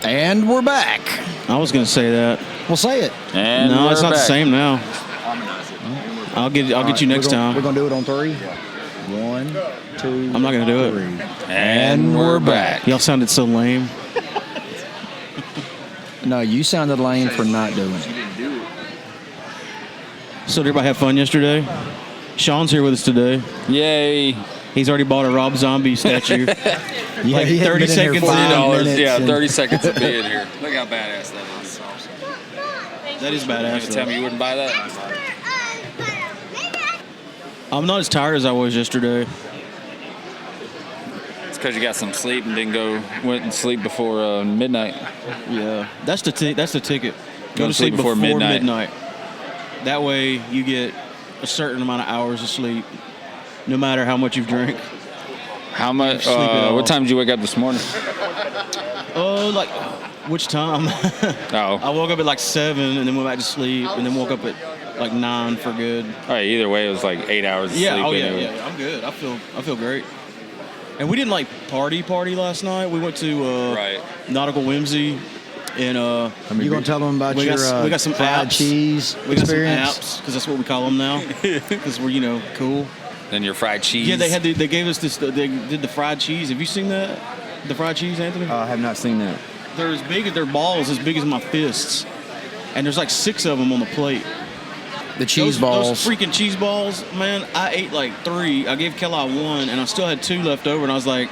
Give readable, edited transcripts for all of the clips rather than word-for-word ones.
And we're back. I was going to say that. Well, say it. And no, it's not back. the same now. I'll get you next time. We're going to do it on 3. 1, 2. I'm not going to do it. 3. And we're back. Y'all sounded so lame. No, you sounded lame for not doing it. So did everybody have fun yesterday? Sean's here with us today. Yay. He's already bought a Rob Zombie statue. Yeah, like he 30 seconds in. $30, yeah, 30 seconds of being here. Look how badass that is. That is badass. You tell me you wouldn't buy that? I'm not as tired as I was yesterday. It's because you got some sleep and went and sleep before midnight. Yeah, that's the ticket. Go to sleep before midnight. That way you get a certain amount of hours of sleep, no matter how much you've drank. How much? What time did you wake up this morning? Like which time? Oh. I woke up at like 7 and then went back to sleep and then woke up at like 9 for good. All right. Either way, it was like 8 hours of sleep. Yeah. I'm good. I feel great. And we didn't like party last night. We went to Nautical Whimsy. And you gonna tell them about we got some fried apps. cheese We got some experience? apps because that's what we call them now. Because we're cool. Then your fried cheese. Yeah, they gave us this. They did the fried cheese. Have you seen that? The fried cheese, Anthony? I have not seen that. They're as big as their balls, as big as my fists, and there's like 6 of them on the plate. The cheese balls. Those freaking cheese balls, man. I ate like 3. I gave Kelly 1, and I still had 2 left over. And I was like,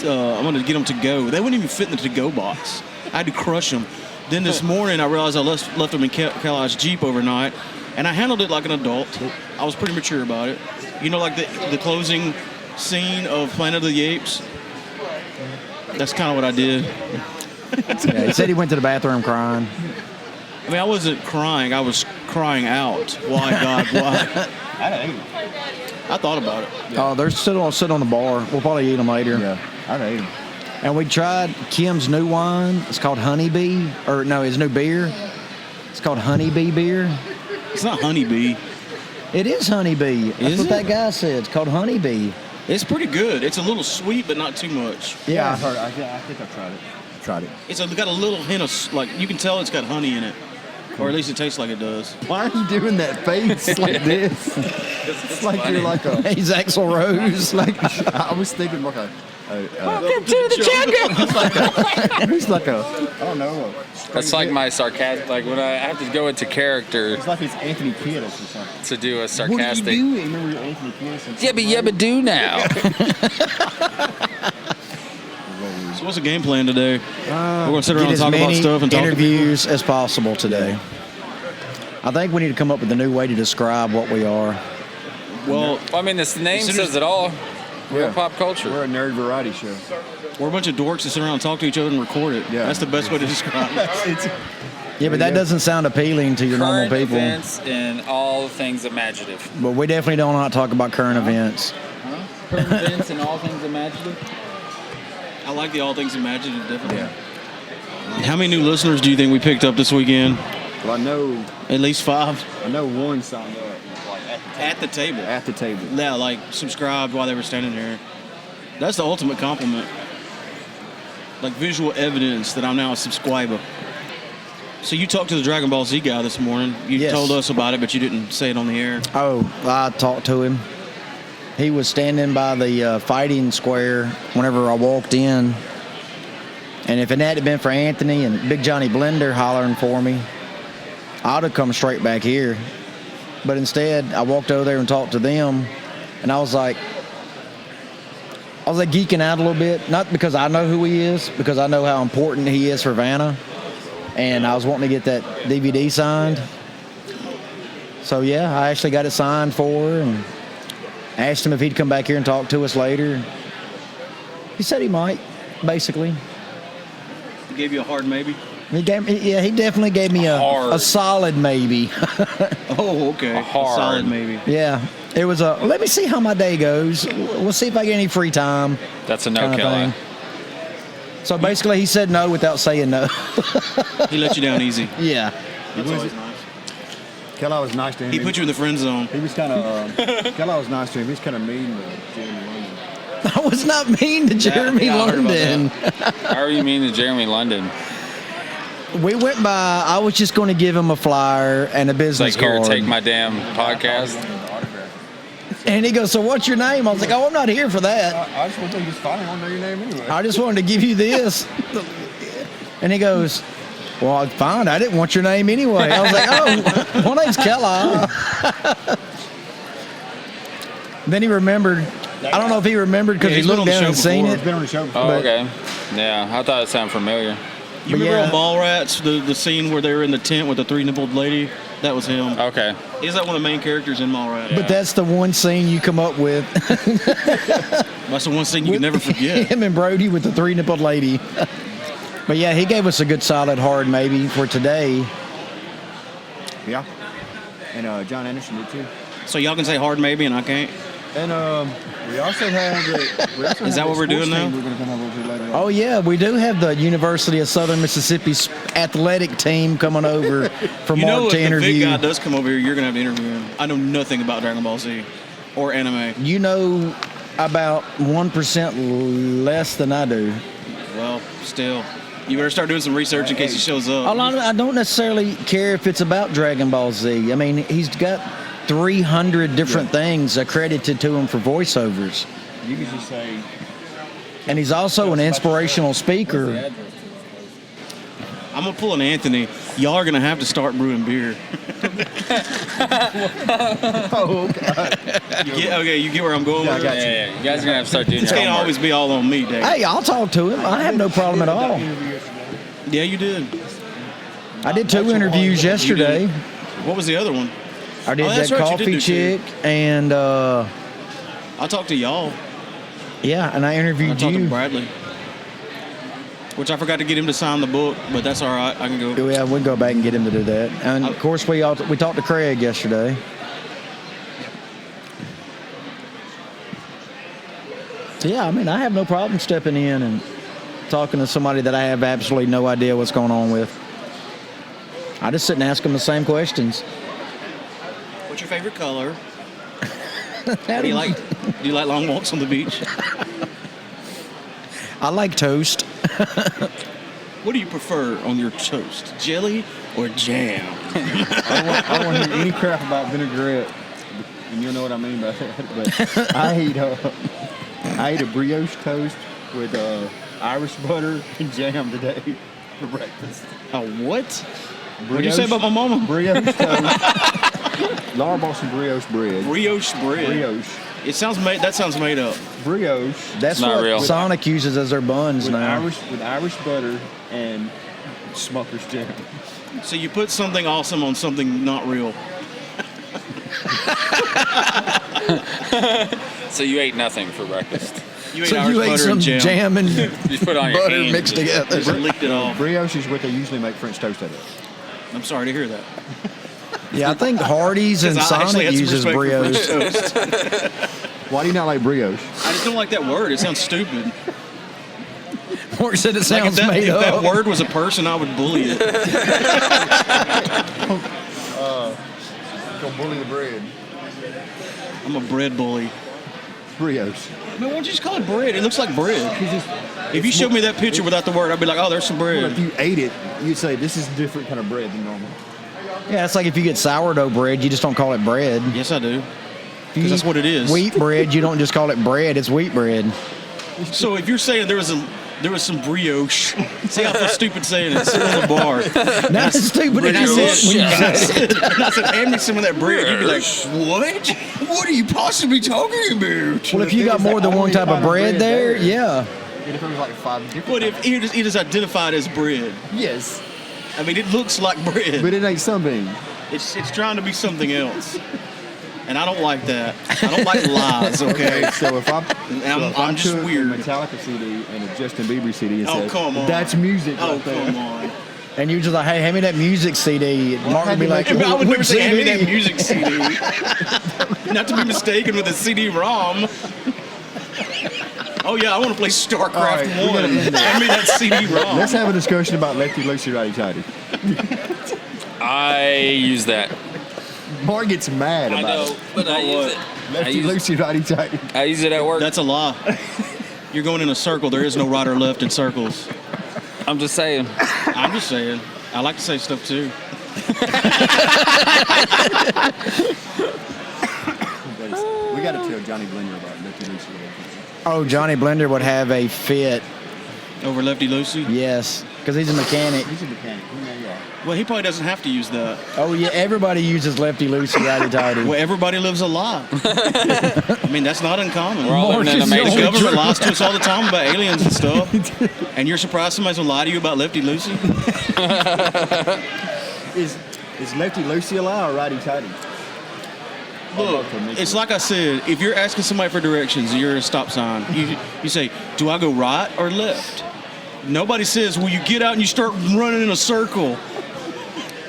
I'm gonna get them to go. They wouldn't even fit in the to-go box. I had to crush them. Then this morning, I realized I left them in Kelly's Jeep overnight, and I handled it like an adult. I was pretty mature about it. Like the closing scene of Planet of the Apes. That's kind of what I did. Yeah, he said he went to the bathroom crying. I mean, I wasn't crying. I was crying out. Why, God, why? I thought about it. Oh, they're still on the bar. We'll probably eat them later. Yeah, I'd eat them. And we tried Kim's new wine. It's called Honeybee. Or no, his new beer. It's called Honeybee beer. It's not Honeybee. It is Honeybee. That's what that guy said. It's called Honeybee. It's pretty good. It's a little sweet, but not too much. Yeah. I've heard. I think I've tried it. It's got a little hint of, like, you can tell it's got honey in it. Or at least it tastes like it does. Why are you doing that face like this? It's like funny. You're like a. He's Axl Rose. I was thinking like a. Welcome to the jungle. He's like a. I don't know. That's like my sarcasm. Like when I have to go into character. It's like he's Anthony Kiedis or something. To do a sarcastic. What are you doing? Remember Anthony Kiedis? Yabba do now. So what's the game plan today? We're going to sit around Get and as talk about many stuff and talk to interviews as possible today. I think we need to come up with a new way to describe what we are. Well, I mean, this name says it all. We're pop culture. We're a nerd variety show. We're a bunch of dorks that sit around and talk to each other and record it. Yeah. That's the best way to describe it. Yeah, but that doesn't sound appealing to your Current normal people. events and all things imaginative. But we definitely don't want to talk about current events. Current events and all things imaginative. I like the all things imaginative, definitely. Yeah. How many new listeners do you think we picked up this weekend? Well, I know. At least 5? I know one signed up. Like At the table. At the table. Yeah, like subscribed while they were standing there. That's the ultimate compliment. Like visual evidence that I'm now a subscriber. So you talked to the Dragon Ball Z guy this morning. You told us about it, but you didn't say it on the air. Oh, I talked to him. He was standing by the fighting square whenever I walked in. And if it hadn't been for Anthony and Big Johnny Blender hollering for me, I'd have come straight back here. But instead, I walked over there and talked to them. And I was like geeking out a little bit. Not because I know who he is, because I know how important he is for Vanna. And I was wanting to get that DVD signed. So, yeah, I actually got it signed for her and asked him if he'd come back here and talk to us later. He said he might, basically. He gave you a hard maybe? He definitely gave me a solid maybe. Oh, okay. A solid maybe. Yeah. It was let me see how my day goes. We'll see if I get any free time. That's a no killer. So basically, he said no without saying no. He let you down easy. Yeah. That's always nice. Kelly was nice to him. He put you in the friend zone. He was kind of. Kelly was nice to him. He was kind of mean to Jeremy London. I was not mean to Jeremy London. How are you mean to Jeremy London? We went by. I was just going to give him a flyer and a It's business like, here, card. take my damn podcast. And he goes, "So what's your name?" I was like, "Oh, I'm not here for that. I just want to just fine. I want to know your name anyway. I just wanted to give you this." And he goes, "Well, fine. I didn't want your name anyway." I was like, "Oh, my name's Kellogg." Then he remembered. I don't know if he remembered because Yeah, he he's been looked on the down and show seen before. it. He's been on the show before. Oh, okay. Yeah, I thought it sounded familiar. You But remember yeah. on Mallrats, the scene where they were in the tent with the three-nippled lady? That was him. Okay. He's like one of the main characters in Mallrats. But that's the one scene you come up with. That's the one scene you can never forget. Him and Brody with the three-nippled lady. But yeah, he gave us a good solid hard maybe for today. Yeah. And John Anderson did too. So y'all can say hard maybe and I can't? And we also have Is that what we're doing now? We're going to come up with later on. Oh yeah, we do have the University of Southern Mississippi's athletic team coming over for You know Mark if to the big interview. guy does come over here, you're going to have to interview him. I know nothing about Dragon Ball Z or anime. You know about 1% less than I do. Well, still. You better start doing some research in case he shows up. I don't necessarily care if it's about Dragon Ball Z. I mean, he's got 300 different things accredited to him for voiceovers. You can just say, And he's also an inspirational speaker. I'm going to pull an Anthony. Y'all are going to have to start brewing beer. oh, God. Okay, you get where I'm going Yeah, I with got it? you. Yeah, you guys are going to have to start doing This your can't homework. always be all on me, Dave. Hey, I'll talk to him. I have no problem at all. Yeah, you did. I did 2 interviews yesterday. What was the other one? I did Oh, that's that right, you did coffee do chick, and I talked to y'all. yeah, and I I interviewed talked to you. Bradley. Which I forgot to get him to sign the book, but that's all right. I can go. Yeah, we'll go back and get him to do that. And of course, we talked to Craig yesterday. So yeah, I mean, I have no problem stepping in and talking to somebody that I have absolutely no idea what's going on with. I just sit and ask them the same questions. What's your favorite color? Do you like long walks on the beach? I like toast. What do you prefer on your toast? Jelly or jam? I don't want to hear any crap about vinaigrette, and you'll know what I mean by that. But I ate a brioche toast with Irish butter and jam today for breakfast. A what? What did you say about my mama? Brioche toast. Laura bought some brioche bread. Brioche bread. Brioche. It sounds made. That sounds made up. Brioche That's Not what real. Sonic uses as their buns with now. Irish butter and Smucker's jam. So you put something awesome on something not real. So you ate nothing for breakfast. You ate So Irish you ate butter some and jam. jam and Just put it on your butter hands mixed and together. Just licked it off. Brioche is what they usually make French toast out of. I'm sorry to hear that. Yeah, I think Hardee's and 'Cause I actually Sonic had some uses respect for brioche. French toast. Why do you not like brioche? I just don't like that word. It sounds stupid. Mark said it Like if sounds that, made if up. that word was a person, I would bully it. Go bully the bread. I'm a bread bully. Brioche. Man, why don't you just call it bread? It looks like bread. If you showed me that picture without the word, I'd be like, oh, there's some Well, bread. if you ate it, you'd say this is a different kind of bread than normal. Yeah, it's like if you get sourdough bread, you just don't call it bread. Yes, I do. If you Because that's eat what it is. Wheat bread, you don't just call it bread, it's wheat bread. So if you're saying there was some brioche, see how stupid saying it. Sit on the bar. Not as stupid And I as you look said, when you and I say it. said, and I said, hand me some of that bread. You'd be like, what? What are you possibly talking about? Well, if you got more than one type of bread there, yeah. And if it was like 5 different. But if it is identified as bread, Yes, I mean, it looks like bread. but it ain't sunbeam. It's trying to be something else. And I don't like that. I don't like lies, okay? So if I'm, I'm just took weird. a Metallica CD and a Justin Bieber CD and Oh, said, come on. that's music Oh, right there. come on. And you're just like, hey, hand me that music CD. And Mark would be like, I would never "Which say, hand me CD?" that music CD. Not to be mistaken with a CD-ROM. Oh, yeah, I want to play StarCraft All right, we 1. gotta end this. Hand me that CD-ROM. Let's have a discussion about Lefty Loosey Righty Tighty. I use that. Mark gets mad I about know, but I use it. Lefty Loosey Righty Tighty. I use it at work. That's a lie. You're going in a circle. There is no right or left in circles. I'm just saying. I'm just saying. I like to say stuff too. We got to tell Johnny Blender about Lefty Lucy. Oh, Johnny Blender would have a fit. Over Lefty Lucy? Yes, because he's a mechanic. He's a mechanic. He may, Well, he probably doesn't have to use that. Oh, yeah, everybody uses Lefty Lucy, righty tighty. Well, everybody lives a lie. I mean, that's not uncommon. We're all living in a The matrix. government lies to us all the time about aliens and stuff. And you're surprised somebody's gonna lie to you about Lefty Lucy? Is Lefty Lucy a lie or righty tighty? Look, it's like I said, if you're asking somebody for directions, you're at a stop sign. You say, do I go right or left? Nobody says, well, you get out and you start running in a circle.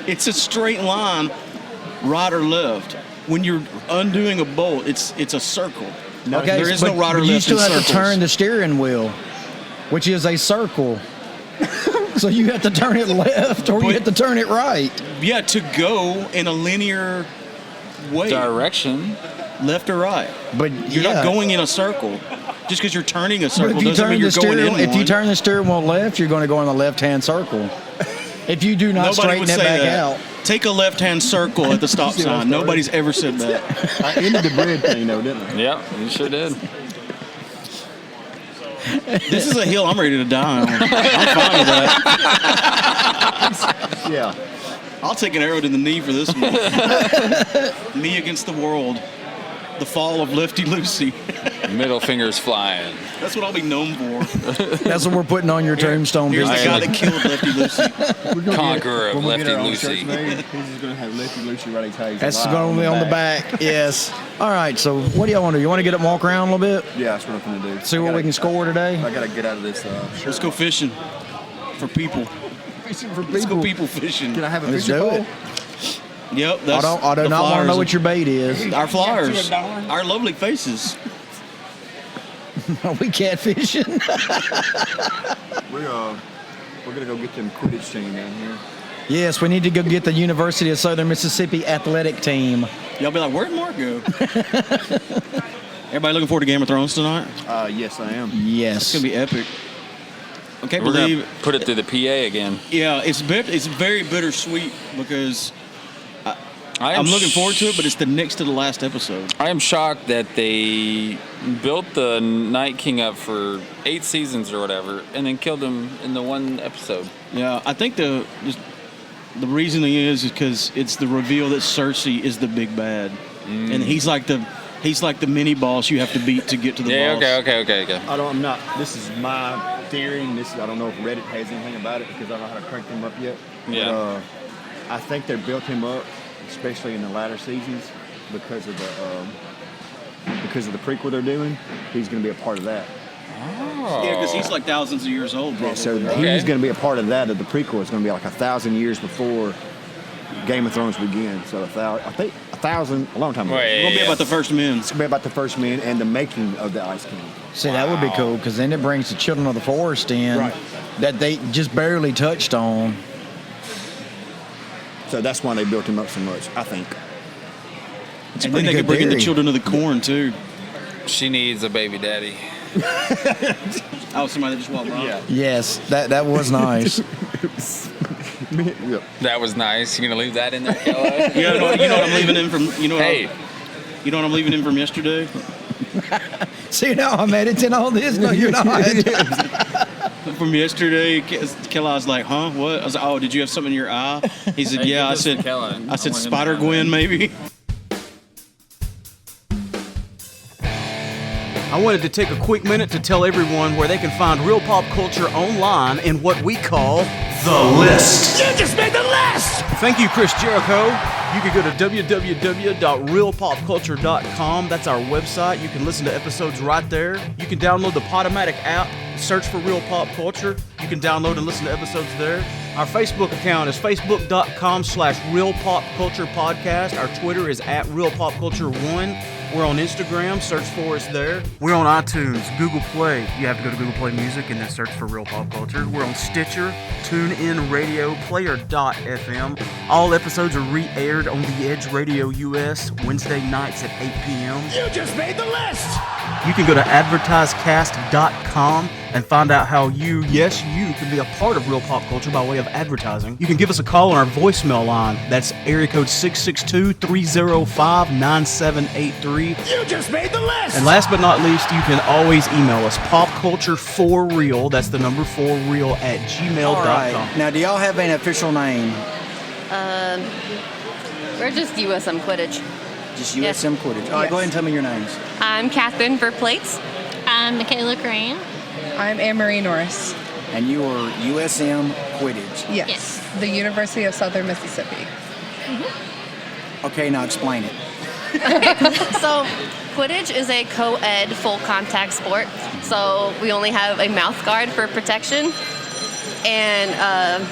It's a straight line, right or left. When you're undoing a bolt, it's a circle. Okay, there is but no right or left. you still in have circles. to turn the steering wheel, which is a circle. So you have to turn it left or you have to turn it right. Yeah, to go in a linear way. Direction. Left or right. But You're not going in a circle. Just because you're turning a But circle doesn't mean you're going in if you one. turn the steering wheel left, you're going to go in the left-hand circle. If you do not Nobody would straighten it say back that. out. Take a left-hand circle at the stop See what I sign. started? Nobody's ever said that. I ended the bread thing, though, didn't I? Yep, you sure did. This is a hill I'm ready to die on. I'm fine with that. Yeah. I'll take an arrow to the knee for this one. Me against the world. The fall of Lefty Lucy. Middle fingers flying. That's what I'll be known for. That's what we're putting on your tombstone. Here's the Vincent. guy that killed Lefty Lucy. Conqueror of When we get Lefty our own Lucy. shirts made, he's just going to have Lefty Lucy righty tighty. That's going to be on the back. Yes. All right. So what do y'all want to do? You want to get up and walk around a little bit? Yeah, that's what I'm going to do. See what we can score today? I got to get out of this shirt. Let's go fishing for people. Fishing for Let's go people fishing. Can I have a Let's fishing do pole? it. Yep, that's I do the not want to flyers know of- what your bait is. Our flyers. $2. Our lovely faces. Are we catfishing? We're going to go get them Quidditch team down here. Yes, we need to go get the University of Southern Mississippi athletic team. Y'all be like, where'd Mark go? Everybody looking forward to Game of Thrones tonight? Yes, I am. Yes. It's going to be epic. I can't We're believe going to put it through the PA again. Yeah, it's very bittersweet because I am I'm looking forward to it, but it's the next to the last episode. I am shocked that they built the Night King up for 8 seasons or whatever, and then killed him in the one episode. Yeah, I think the reasoning is because it's the reveal that Cersei is the big bad, and he's like the mini boss you have to beat to get to the Yeah, boss. okay. I'm not. This is my theory, and I don't know if Reddit has anything about it because I don't know how to crank them up yet. Yeah. But, I think they built him up, especially in the latter seasons, because of the prequel they're doing. He's going to be a part of that. Yeah, because he's like thousands of years old. Yeah, so probably. he's going to be a part of that. Of the prequel, it's going to be like 1,000 years before Game of Thrones begins. So I think 1,000, a long time ago. Wait. It's gonna be about the first men. It's going to be about the first men and the making of the Ice King. See, that would be cool because then it brings the children of the forest in Right. that they just barely touched on. So that's why they built him up so much, I think. And then pretty they good could bring in the theory. children of the corn too. She needs a baby daddy. Oh, somebody that just walked by. Yeah. Yes, that was nice. Yep. That was nice. You gonna leave that in there, Kelly? You know what I'm leaving in from. You know what Hey, you know what I'm leaving in from yesterday. See, now I'm editing all this. No, you're not. From yesterday, Kelly's like, huh? What? I was like, oh, did you have something in your eye? He said, Hey, yeah. give I this said, to Kelly. I want him to Spider have Gwen, that. maybe. I wanted to take a quick minute to tell everyone where they can find real pop culture online in what we call The List. You just made the list! Thank you, Chris Jericho. You can go to www.realpopculture.com. That's our website. You can listen to episodes right there. You can download the Podomatic app, search for Real Pop Culture. You can download and listen to episodes there. Our Facebook account is facebook.com/realpopculturepodcast. Our Twitter is @realpopculture1. We're on Instagram, search for us there. We're on iTunes, Google Play. You have to go to Google Play Music and then search for Real Pop Culture. We're on Stitcher, TuneIn Radio, Player.fm. All episodes are re-aired on The Edge Radio US Wednesday nights at 8 p.m. You just made the list! you can go to advertisecast.com and find out how you can be a part of Real Pop Culture by way of advertising. You can give us a call on our voicemail line. That's area code 662-305-9783. You just made the list! And last but not least, you can always email us popculture4real, that's the number 4real at gmail.com. All right. Now, do y'all have an official name? We're just USM Quidditch. Just USM Quidditch. All right, go ahead and tell me your names. I'm Catherine Verplates. I'm Michaela Crane. I'm Anne-Marie Norris. And you are USM Quidditch. Yes. The University of Southern Mississippi. Okay, now explain it. So, Quidditch is a co-ed full contact sport. So, we only have a mouth guard for protection. And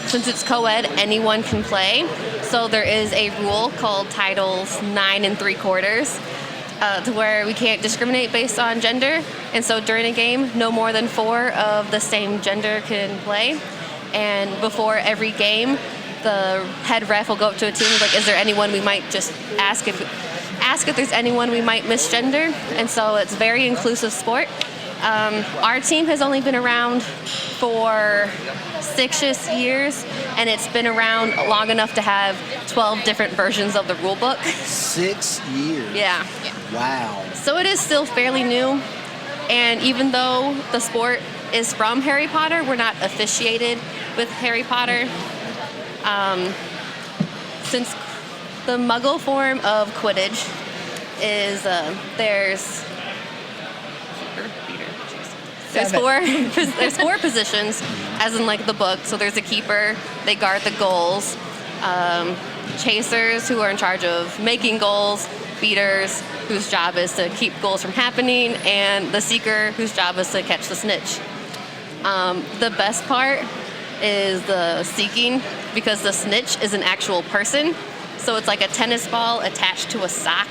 since it's co-ed, anyone can play. So there is a rule called Titles 9 3/4 to where we can't discriminate based on gender. And so during a game, no more than 4 of the same gender can play. And before every game, the head ref will go up to a team and be like, is there anyone we might just ask if there's anyone we might misgender? And so it's a very inclusive sport. Our team has only been around for 6 years, and it's been around long enough to have 12 different versions of the rule book. 6 years. Yeah. Wow. So it is still fairly new, and even though the sport is from Harry Potter, we're not affiliated with Harry Potter. Since the Muggle form of Quidditch is there's four positions, as in like the book. So there's a keeper, they guard the goals, chasers who are in charge of making goals, beaters whose job is to keep goals from happening, and the seeker whose job is to catch the snitch. The best part is the seeking, because the snitch is an actual person. So it's like a tennis ball attached to a sock,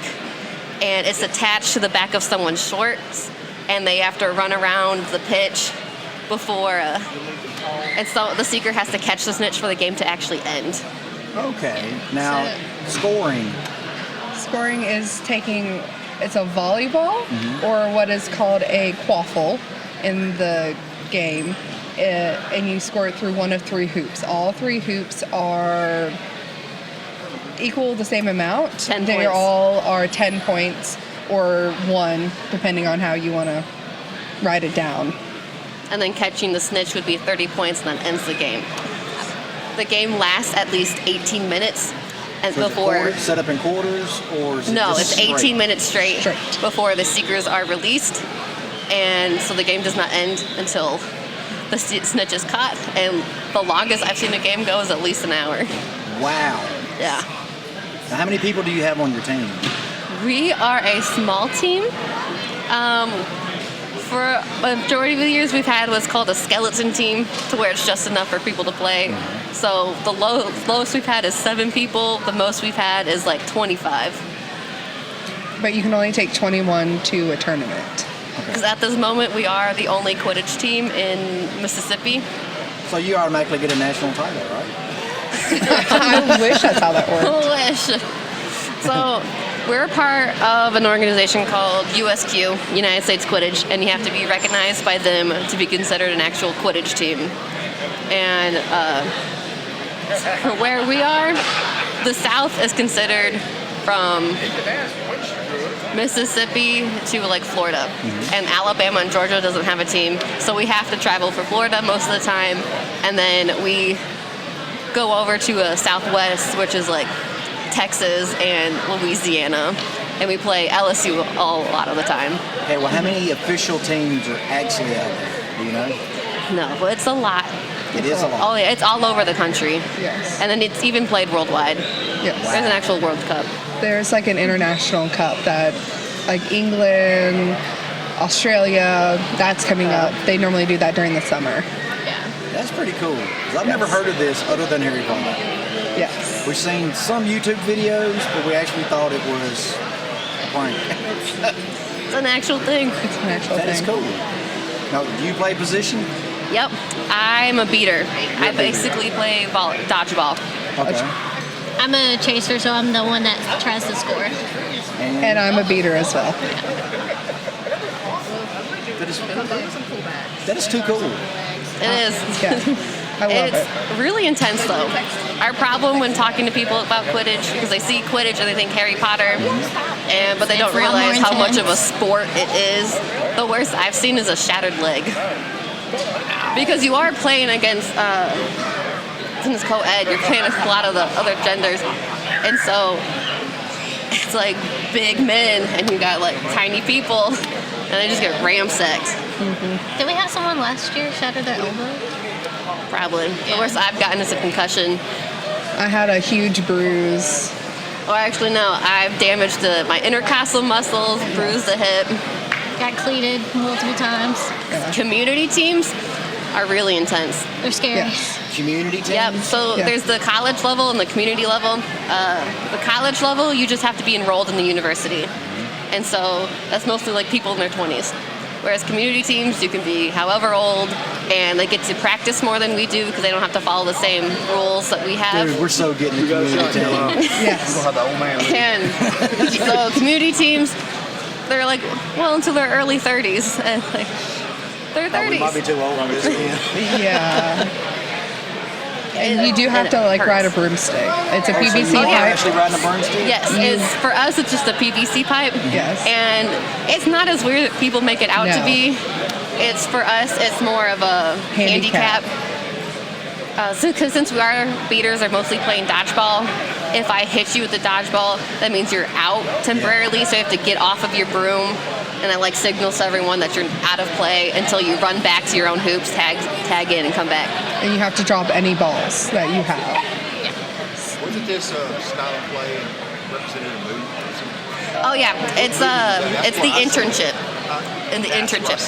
and it's attached to the back of someone's shorts, and they have to run around the pitch before, and so the seeker has to catch the snitch for the game to actually end. Okay. Now, scoring. Scoring is it's a volleyball or what is called a quaffle in the game, and you score it through one of 3 hoops. All 3 hoops are equal the same amount. 10 They points. all are 10 points or 1, depending on how you want to write it down. And then catching the snitch would be 30 points, and then ends the game. The game lasts at least 18 minutes, and So is it before. set up in quarters, or is it No, just it's 18 straight? minutes straight Straight. before the seekers are released, and so the game does not end until the snitch is caught. And the longest I've seen a game go is at least an hour. Wow. Yeah. Now, how many people do you have on your team? We are a small team. For a majority of the years we've had what's called a skeleton team, to where it's just enough for people to play. So the lowest we've had is 7 people. The most we've had is like 25. But you can only take 21 to a tournament. Because at this moment we are the only Quidditch team in Mississippi. So you automatically get a national title, right? I wish that's how that worked. Wish. So we're a part of an organization called USQ, United States Quidditch, and you have to be recognized by them to be considered an actual Quidditch team. And for where we are, the South is considered from Mississippi to like Florida, and Alabama and Georgia doesn't have a team, so we have to travel for Florida most of the time, and then we go over to Southwest, which is like Texas and Louisiana, and we play LSU a lot of the time. Okay, well, how many official teams are actually out there? Do you know? No, but it's a lot. It is a lot. Oh yeah, it's all over the country. Yes. And then it's even played worldwide. Yes. There's an actual World Cup. There's like an international cup that, like England, Australia, that's coming up. They normally do that during the summer. That's pretty cool. 'Cause I've never heard of this other than Harry Potter. Yes. We've seen some YouTube videos, but we actually thought it was a prank. It's an actual thing. It's an actual That thing. is cool. Now, do you play position? Yep. I'm a beater. I basically play dodgeball. Okay. I'm a chaser, so I'm the one that tries to score. And I'm a beater as well. That is too cool. It is. Yeah. I love It's it. really intense, though. Our problem when talking to people about Quidditch, because they see Quidditch and they think Harry Potter, but they don't It's a lot more realize how much of a intense. sport it is. The worst I've seen is a shattered leg. Because you are playing against, since it's co-ed, you're playing against a lot of the other genders. And so it's like big men, and you got like tiny people, and they just get ramsacked. Did we have someone last year shatter their elbow? Probably. The worst I've gotten is a concussion. I had a huge bruise. Or actually, no, I've damaged my intercostal muscles, bruised the hip. Got cleated multiple times. Community teams are really intense. They're scary. Yes. Community teams. Yep, so Yeah. there's the college level and the community level. The college level, you just have to be enrolled in the university. And so that's mostly like people in their 20s. Whereas community teams, you can be however old, and they get to practice more than we do because they don't have to follow the same rules that we have. Dude, we're so getting the community team. Yes. Have the old man with you. And so community teams, they're like, well, until their early 30s. And like, their We might be 30s. too old for this again. Yeah. And you do have to like ride a broomstick. It's a PVC So you are yeah. actually riding a broomstick? Yes, it's, for us, it's just a PVC pipe. Yes. And it's not as weird that people make it out to No. be. It's for us, it's more of a handicap. Because since our beaters are mostly playing dodgeball, if I hit you with the dodgeball, that means you're out temporarily. So you have to get off of your broom, and it like signals to everyone that you're out of play until you run back to your own hoops, tag in, and come back. And you have to drop any balls that you have. Wasn't this style of play represented in a movie? Oh yeah, it's the internship. In the internship,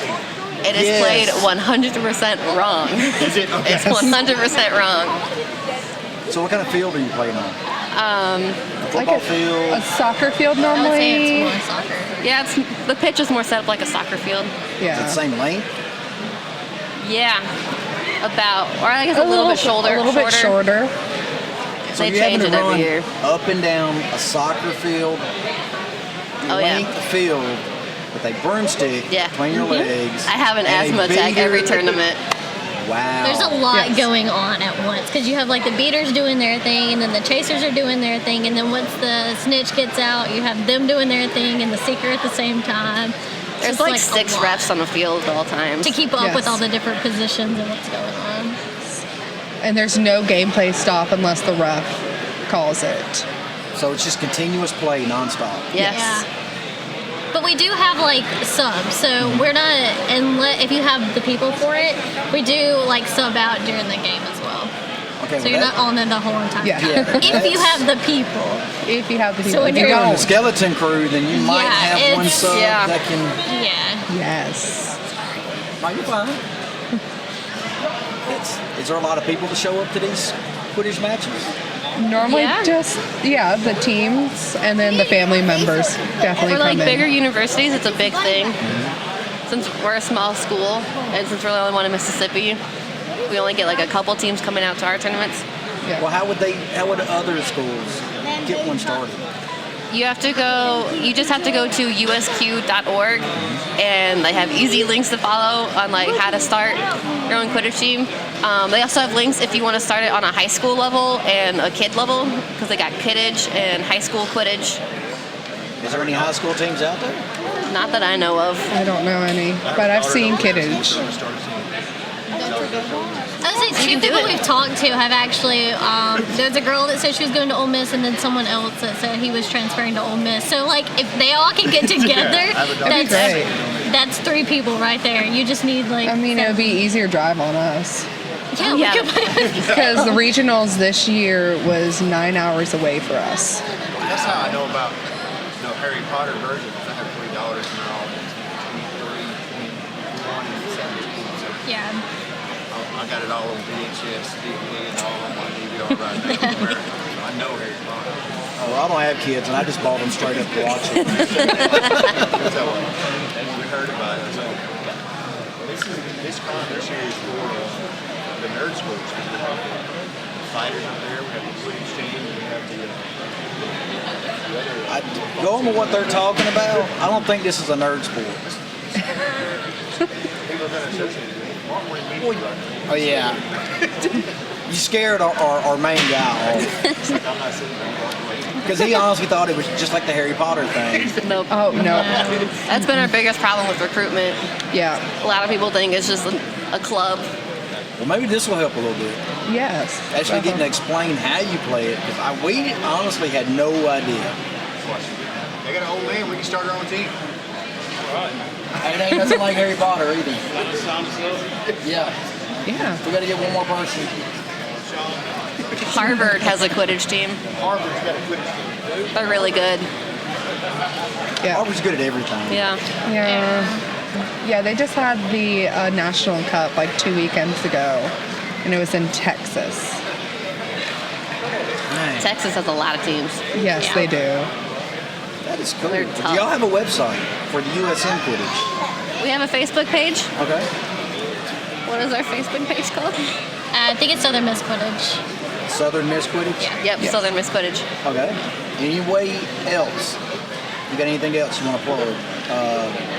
it is Yes. played 100% wrong. Is it? Okay. It's 100% wrong. So what kind of field are you playing on? A Like football a field? soccer field I would say normally. it's more soccer. Yeah, the pitch is more set up like a soccer field. Is it the Yeah. same length? Yeah, about, or I guess a little bit shorter. A little bit shorter. So They you're having change to it every run year. up and down a soccer field, Oh yeah. length field with a broomstick Yeah. between your legs. I have an and a asthma attack every beater. tournament. Wow. There's a lot Yes. going on at once because you have like the beaters doing their thing, and then the chasers are doing their thing, and then once the snitch gets out, you have them doing their thing and the seeker at the same time. It's There's just, like a 6 lot refs on the field at all times. to keep up Yes. with all the different positions and what's going on. And there's no gameplay stop unless the ref calls it. So it's just continuous play nonstop. Yes. Yeah. But we do have like subs, so we're not, and if you have the people for it, we do like sub out during the game as well. Okay, So well, you're that- not on it the whole entire Yeah. time. If you have the people. If you have the So people. when If you you're- If you're in the don't. skeleton crew, then you might Yeah, have one it's- sub yeah. that can. Yeah. Yes. No, you're fine. Is there a lot of people to show up to these Quidditch matches? Normally Yeah. just, the teams and then the family members definitely For like come in. bigger universities, it's a big thing. Since we're a small school, and since we're the only one in Mississippi, we only get like a couple teams coming out to our tournaments. Yeah. Well, how would other schools get one started? You just have to go to usq.org, and they have easy links to follow on like how to start your own Quidditch team. They also have links if you want to start it on a high school level and a kid level, because they got Kidditch and high school Quidditch. Is there any high school teams out there? Not that I know of. I don't know any, but I've seen Kidditch. I would say You two can do people it. we've talked to have actually. There's a girl that said she was going to Ole Miss, and then someone else that said he was transferring to Ole Miss. So like, if they all can get together, That'd be great. that's 3 people right there. You just need like. I mean, it would be easier drive on us. Yeah, Yeah. we could. Because the regionals this year was 9 hours away for us. That's how I know about Harry Potter versions. I have $3 and they're all 23, 21, and 17. So Yeah. I got it all on VHS, DVD, and all on my DVR right now. So I know Harry Potter. Oh, well, I don't have kids, and I just bought them straight up to watch it. So we heard about it. So this controversy is for the nerd sports. We have the fighters up there. We have the Quidditch team. We have Going with what they're talking about, I don't think this is a nerd sport. people are going to associate with it. Mark wanted me to do it. Oh yeah. You scared our main guy It's like, I'm not sitting there walking away. because he honestly thought it was just like the Harry Potter thing. Nope. Oh no. That's been our biggest problem with recruitment. Yeah. A lot of people think it's just a club. Well, maybe this will help a little bit. Yes. Actually getting to explain how you play it because we honestly had no idea. They got an old man. We can start our own team. And it ain't nothing like Harry Potter either. Yeah. Yeah. We got to get one more person. Harvard has a Quidditch team. Harvard's got a Quidditch team. They're really good. Yeah. Harvard's good at everything. Yeah. Yeah. Yeah, they just had the National Cup like 2 weekends ago, and it was in Texas. Nice. Texas has a lot of teams. Yes, Yeah. they do. That is cool. They're Do tough. y'all have a website for the USM Quidditch? We have a Facebook page. Okay. What is our Facebook page called? I think it's Southern Miss Quidditch. Southern Miss Quidditch? Yep, Yes. Southern Miss Quidditch. Okay. Any way else? You got anything else you want to plug?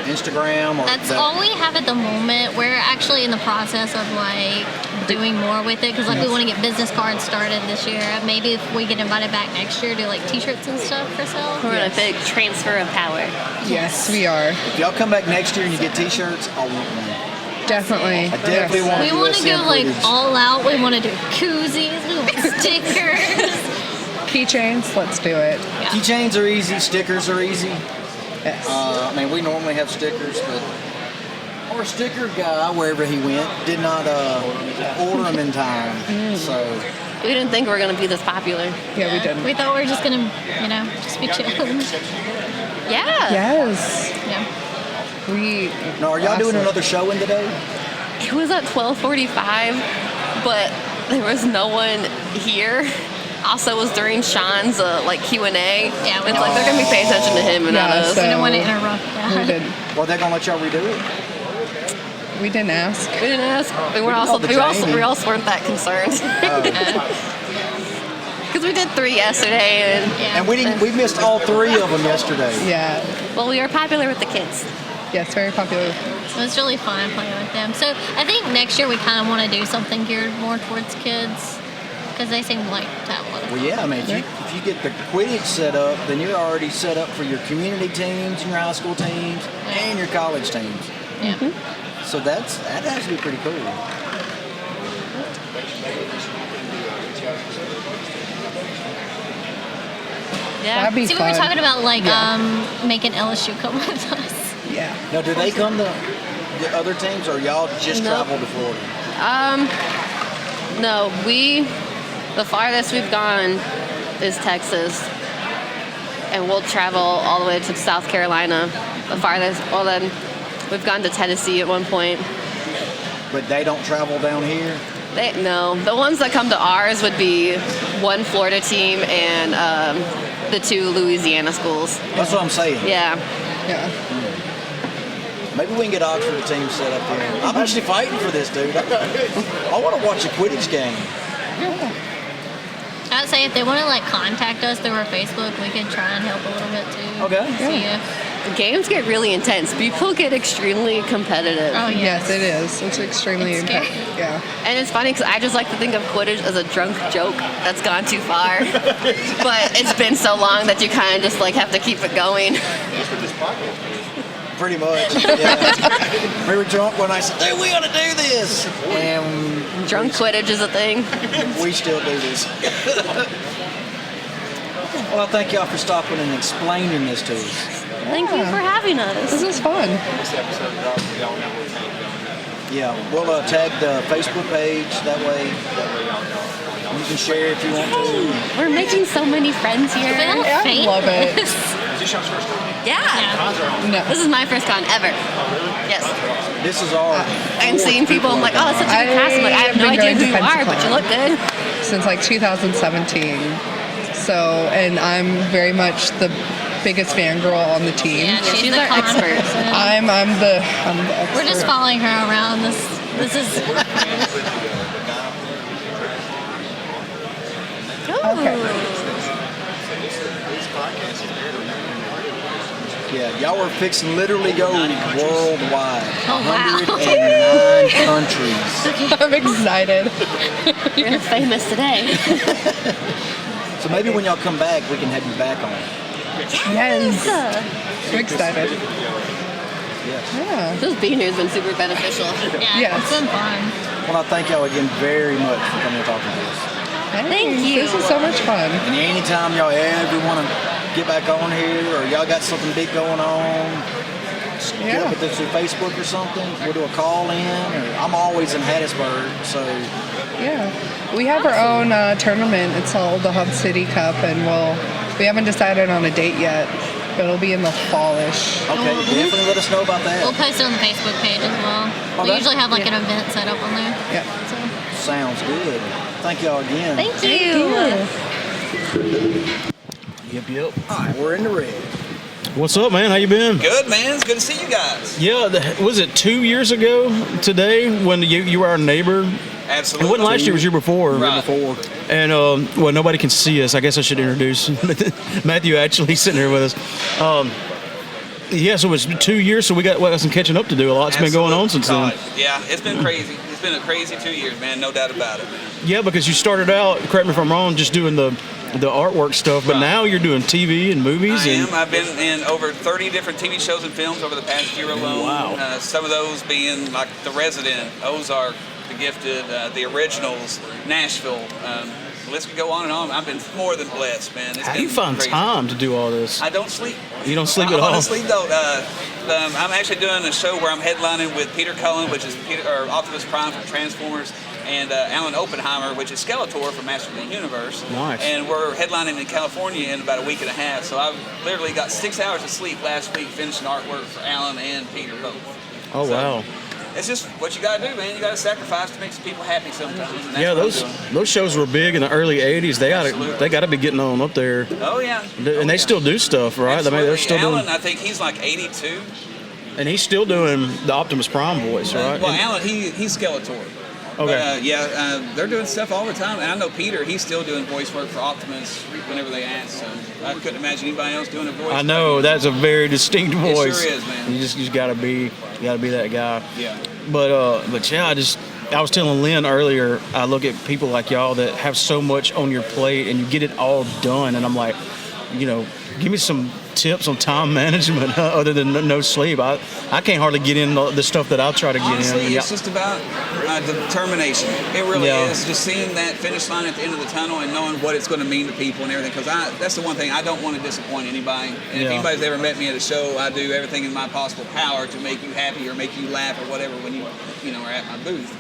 Instagram or That's that- all we have at the moment. We're actually in the process of like doing more with it because like we want to get business cards started this year. Maybe if we get invited back next year, do like T-shirts and stuff for sale. We're in a big transfer of power. Yes, we are. If y'all come back next year and you get T-shirts, I want one. Definitely. I definitely want We want to USM go like Quidditch. all out. We want to do koozies. We want stickers. Keychains, let's do it. Keychains are easy. Stickers are easy. Yes. I mean, we normally have stickers, but our sticker guy, wherever he went, did not order them in time. So We didn't think we were going to be this popular. Yeah, we didn't. We thought we were just gonna, just be chilling. Yeah. Yes. Yeah. We. now, are y'all doing Awesome. another show in today? It was at 12:45, but there was no one here. Also, it was during Sean's Q&A. Yeah, we It's like they're gonna be paying attention to him and not Yeah, us. so- We don't want to interrupt We that. didn't. Well, they're gonna let y'all redo it. We didn't ask. We didn't ask. We called the Jamie. weren't that concerned. Because we did 3 yesterday, and Yeah. And we missed all 3 of them yesterday. Yeah. well, we are popular with the kids. Yes, very popular. So it's really fun playing with them. So I think next year we kind of want to do something geared more towards kids because they seem like to have a lot of Well, yeah, I mean, if you get the Quidditch set up, then you're already set up for your community teams, your high school teams, and your college teams. Yeah. So that has to be pretty cool. Yeah. That'd be See, we fun. were talking about like Yeah. making LSU come with us. Yeah. Now, do they come to the other teams, or y'all just Nope. travel to Florida? No, the farthest we've gone is Texas, and we'll travel all the way to South Carolina. The farthest, well then, we've gone to Tennessee at one point. But they don't travel down here? No, the ones that come to ours would be one Florida team and the 2 Louisiana schools. That's what I'm saying. Yeah. Yeah. Maybe we can get Oxford team set up here. I'm actually fighting for this, dude. I want to watch a Quidditch game. I'd say if they want to like contact us through our Facebook, we could try and help a little bit too. Okay. See if, The games get really intense. People get extremely competitive. oh yeah. Yes, it is. It's extremely It's scary. impactful. Yeah. And it's funny because I just like to think of Quidditch as a drunk joke that's gone too far. But it's been so long that you kind of just like have to keep it going. That's what this podcast is. Pretty much. Yeah. We were drunk when I said, dude, we ought to do this. And Drunk Quidditch is a thing. we still do this. Well, thank y'all for stopping and explaining this to us. Thank you for having This us. is fun. This episode drops, we all know what time going. Yeah, we'll tag the Facebook page. That way you can share if you want to. We're making so many friends here. Feel I famous. love it. Is this y'all's first time? Yeah. Cons are on. No. This is my first con ever. Yes. This is our. And seeing people, I'm like, oh, that's such a good cast. I'm like, I have no I've been idea who going you to are, but you look good. Since like 2017. So, and I'm very much the biggest fangirl on the team. Yeah, She's the our con expert. person. I'm the expert. We're just following her around. This is Okay. This podcast is aired on Yeah, y'all were fixing to literally go worldwide. Oh, wow. 109 countries. I'm excited. You're famous today. So maybe when y'all come back, we can have you back on. Yes. I'm excited. Yes. Yeah. This being here has been super beneficial. Yeah, Yes. it's been fun. Well, I thank y'all again very much for coming and talking to us. Thank you. This is so much fun. And anytime y'all ever want to get back on here or y'all got something big going on, just get up with us through Facebook or something. We'll do a call in. Or I'm always in Hattiesburg, so Yeah. We have our own tournament. It's called the Hub City Cup, and we haven't decided on a date yet, but it'll be in the fallish. okay, definitely let us know about We'll that. post it on the Facebook page as well. We Okay. usually have like an event set up on there. Yeah. So. Sounds good. Thank y'all again. Thank you. Yep. All right, we're in the red. What's up, man? How you been? Good, man. It's good to see you guys. Yeah, was it 2 years ago today when you were our neighbor? It Absolutely. wasn't last year, it was year before. Right. And, well, nobody can see us. I guess I should introduce Matthew actually sitting here with us. Yeah, so it was 2 years, so we got some catching up to do. A lot's been going on since then. God, yeah, it's been crazy. It's been a crazy 2 years, man. No doubt about it, man. Yeah, because you started out, correct me if I'm wrong, just doing the artwork stuff, but Right. now you're doing TV and movies. I and am. I've been in over 30 different TV shows and films over the past year alone. Wow. Some of those being like The Resident, Ozark, The Gifted, The Originals, Nashville. The list could go on and on. I've been more than blessed, man. It's How do been you find crazy. time to do all this? I don't sleep. You don't sleep I at all? honestly don't. I'm actually doing a show where I'm headlining with Peter Cullen, which is Optimus Prime from Transformers, and Alan Oppenheimer, which is Skeletor from Masters of the Universe. Nice. And we're headlining in California in about a week and a half. So I've literally got 6 hours of sleep last week finishing artwork for Alan and Peter both. Oh, So, wow. It's just what you gotta do, man. You gotta sacrifice to make some people happy sometimes. And that's Yeah, what I'm doing. those shows were big in the early '80s. They Absolutely. got to be getting on up there, Oh yeah. and they still do stuff, right? I mean, Absolutely. they're still Alan, doing, I think he's like 82. and he's still doing the Optimus Prime voice, right? Well, And- Alan, he's Skeletor. Okay. But, they're doing stuff all the time, and I know Peter. He's still doing voice work for Optimus whenever they ask. So I couldn't imagine anybody else doing a voice. I know that's a very distinct It voice. sure is, man. You just gotta be that guy. Yeah. But yeah, I was telling Lynn earlier, I look at people like y'all that have so much on your plate and you get it all done, and I'm like, give me some tips on time management other than no sleep. I can't hardly get in the stuff that I try to get Honestly, in. it's just about determination. It really is. Just seeing that finish line at the end of the tunnel and knowing what it's going to mean to people and everything. Because that's the one thing, I don't want to disappoint anybody. And if Yeah. anybody's ever met me at a show, I do everything in my possible power to make you happy or make you laugh or whatever when you are at my booth.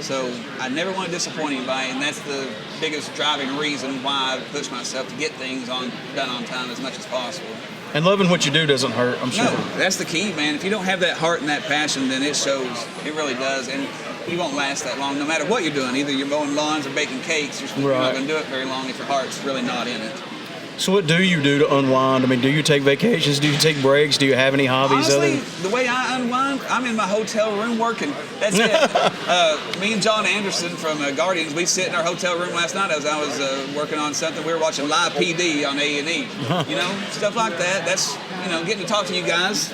So I never want to disappoint anybody, and that's the biggest driving reason why I push myself to get things done on time as much as possible. And loving what you do doesn't hurt, I'm sure. No, that's the key, man. If you don't have that heart and that passion, then it shows. It really does, and you won't last that long, no matter what you're doing. Either you're mowing lawns or baking cakes. You're Right. not going to do it very long if your heart's really not in it. So what do you do to unwind? I mean, do you take vacations? Do you take breaks? Do you have any hobbies? Honestly, the way I unwind, I'm in my hotel room working. That's it. Me and John Anderson from Guardians, we sit in our hotel room last night as I was working on something. We were watching Live PD on A&E. Stuff like that. That's, getting to talk to you guys,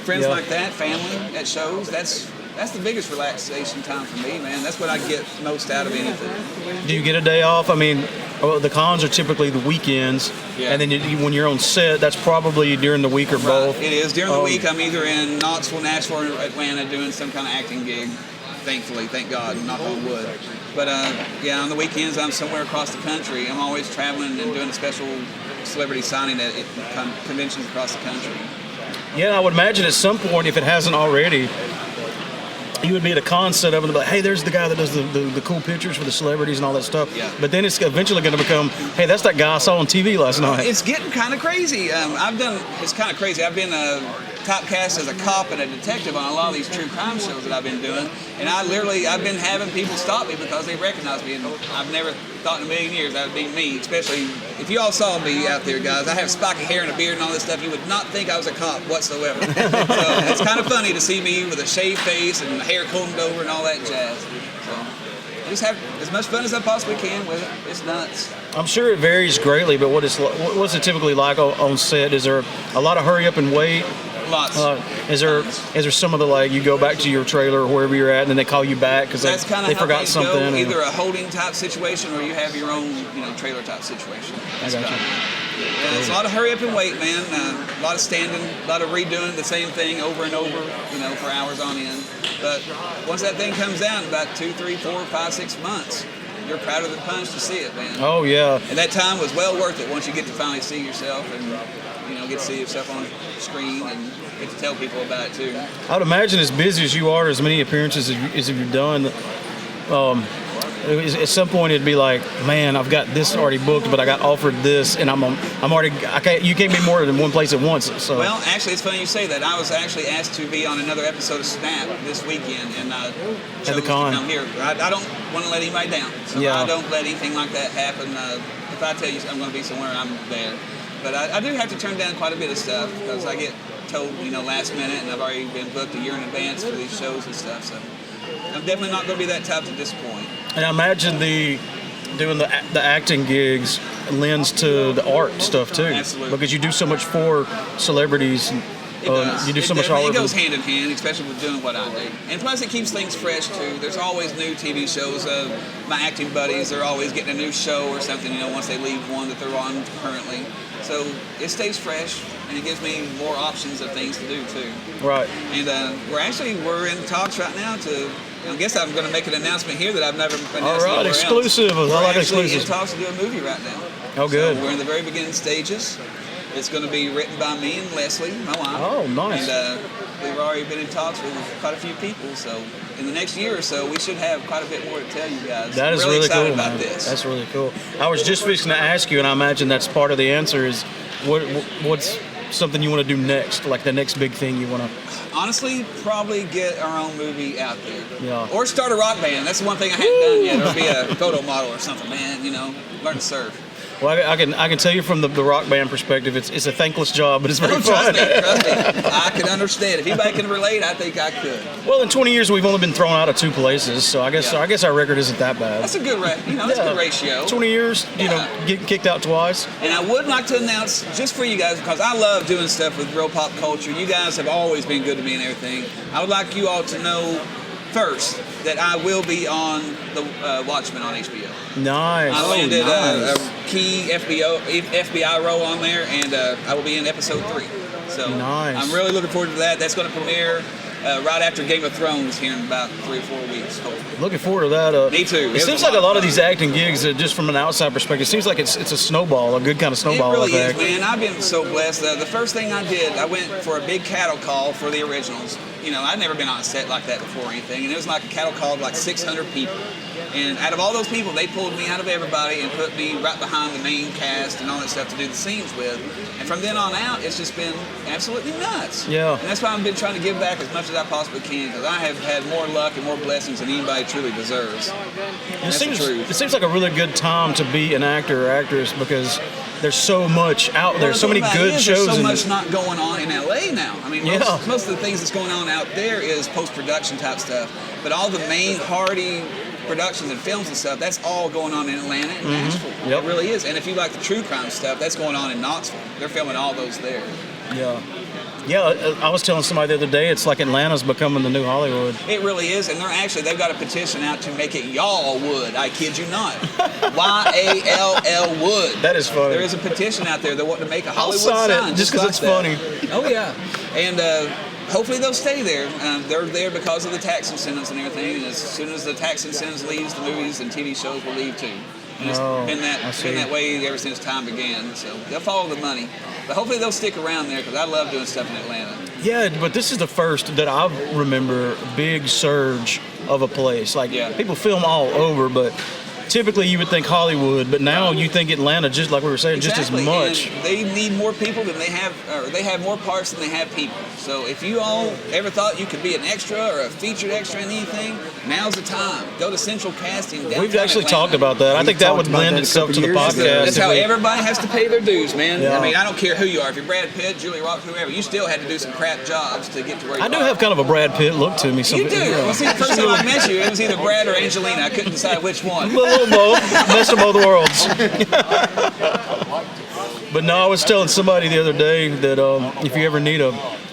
friends Yeah. like that, family at shows. That's the biggest relaxation time for me, man. That's what I get most out of anything. Do you get a day off? I mean, the cons are typically the weekends, Yeah. and then when you're on set, that's probably during the week or both. It is. During the week, I'm either in Knoxville, Nashville, or Atlanta doing some kind of acting gig. Thankfully, thank God, knock on wood. But on the weekends, I'm somewhere across the country. I'm always traveling and doing a special celebrity signing at conventions across the country. Yeah, I would imagine at some point, if it hasn't already, you would be at a con set up and be like, hey, there's the guy that does the cool pictures for the celebrities and all that stuff. Yeah. But then it's eventually going to become, hey, that's that guy I saw on TV last night. It's getting kind of crazy. It's kind of crazy. I've been typecast as a cop and a detective on a lot of these true crime shows that I've been doing. And I've been having people stop me because they recognize me. And I've never thought in a million years that would be me, especially if you all saw me out there, guys. I have spiky hair and a beard and all this stuff. You would not think I was a cop whatsoever. So it's kind of funny to see me with a shaved face and hair combed over and all that jazz. So just have as much fun as I possibly can with it. It's nuts. I'm sure it varies greatly, but what's it typically like on set? Is there a lot of hurry up and wait? Lots. Is there some of the, like, you go back to your trailer or wherever you're at and then they call you back because That's kind of they how forgot things something? go. or- Either a holding type situation or you have your own, trailer type situation. I got you. Yeah, it's a lot of hurry up and wait, man. A lot of standing, a lot of redoing the same thing over and over, for hours on end. But once that thing comes out in about 2, 3, 4, 5, 6 months, you're proud of the punch to see it, man. Oh, yeah. And that time was well worth it once you get to finally see yourself and, get to see yourself on screen and get to tell people about it too. I would imagine as busy as you are, as many appearances as you've done, at some point it'd be like, man, I've got this already booked, but I got offered this, and you can't be more than one place at once. So. Well, actually, it's funny you say that. I was actually asked to be on another episode of Snap this weekend, and chose the con. to come here. I don't want to let anybody down, so Yeah. I don't let anything like that happen. If I tell you I'm going to be somewhere, I'm there. But I do have to turn down quite a bit of stuff because I get told, last minute, and I've already been booked a year in advance for these shows and stuff. So I'm definitely not going to be that type to disappoint. And I imagine doing the acting gigs lends to the art stuff too. Absolutely. Because you do so much for celebrities. It does. You do so much art. It goes hand in hand, especially with doing what I do. And plus, it keeps things fresh too. There's always new TV shows. My acting buddies are always getting a new show or something. Once they leave one that they're on currently. So it stays fresh, and it gives me more options of things to do too. Right. And we're in talks right now to. I guess I'm going to make an announcement here that I've never announced. All right, anywhere exclusive. Else. I like We're actually exclusives. in talks to do a movie right now. Oh, good. So we're in the very beginning stages. It's going to be written by me and Leslie, my wife. Oh, nice. And we've already been in talks with quite a few people. So in the next year or so, we should have quite a bit more to tell you guys. That is I'm really excited cool, about man. this. That's really cool. I was just fixing to ask you, and I imagine that's part of the answer is what's something you want to do next, like the next big thing you want to... Honestly, probably get our own movie out there. Yeah. Or start a rock band. That's the one thing I haven't done yet. Or be a photo model or something, man. Learn to surf. Well, I can tell you from the rock band perspective, it's a thankless job, but it's very fun. Trust me. I can understand. If anybody can relate, I think I could. Well, in 20 years, we've only been thrown out of 2 places, so I guess our record isn't that bad. That's a good that's a good ratio. 20 years, getting kicked out twice. And I would like to announce, just for you guys, because I love doing stuff with real pop culture. You guys have always been good to me and everything. I would like you all to know first that I will be on the Watchmen on HBO. Nice. I landed a key FBI role on there, and I will be in episode 3. So nice. I'm really looking forward to that. That's going to premiere right after Game of Thrones here in about 3 or 4 weeks, hopefully. Looking forward to that. Me too. It seems like a lot of these acting gigs, just from an outside perspective, it seems like it's a snowball, a good kind of snowball It really effect. is, man. I've been so blessed. The first thing I did, I went for a big cattle call for the originals. I'd never been on a set like that before or anything, and it was like a cattle call of like 600 people. And out of all those people, they pulled me out of everybody and put me right behind the main cast and all that stuff to do the scenes with. And from then on out, it's just been absolutely nuts. Yeah. And that's why I've been trying to give back as much as I possibly can, because I have had more luck and more blessings than anybody truly deserves. That's the truth. It seems like a really good time to be an actor or actress because there's so much out there, so many good shows. There's so much not going on in LA now. I mean, most of the things that's going on out there is post-production type stuff. But all the main hardy productions and films and stuff, that's all going on in Atlanta and Nashville. Yep. It really is. And if you like the true crime stuff, that's going on in Knoxville. They're filming all those there. Yeah, I was telling somebody the other day, it's like Atlanta's becoming the new Hollywood. It really is, and they've got a petition out to make it Y'all Wood. I kid you not. YALL Wood. That is funny. There is a petition out there that want to make a Hollywood I'll sign sign. it just because it's funny. Oh yeah, and hopefully they'll stay there. They're there because of the tax incentives and everything. And as soon as the tax incentives leaves, the movies and TV shows will leave too. And it's been that way ever since time began. So they'll follow the money. But hopefully they'll stick around there because I love doing stuff in Atlanta. Yeah, but this is the first that I remember big surge of a place. Like people film all over, but typically you would think Hollywood, but now you think Atlanta, just like we were saying, just as much. And they need more people than they have, or they have more parts than they have people. So if you all ever thought you could be an extra or a featured extra in anything, now's the time. Go to Central Casting. We've actually talked about that. I think that would lend itself to the podcast. That's how everybody has to pay their dues, man. Yeah. I mean, I don't care who you are. If you're Brad Pitt, Julie Roberts, whoever, you still had to do some crap jobs to get to where you are. I do have kind of a Brad Pitt look to me. You do. Well, see, the first time I met you, it was either Brad or Angelina. I couldn't decide which one. A little both. Best of both worlds. But no, I was telling somebody the other day that if you ever need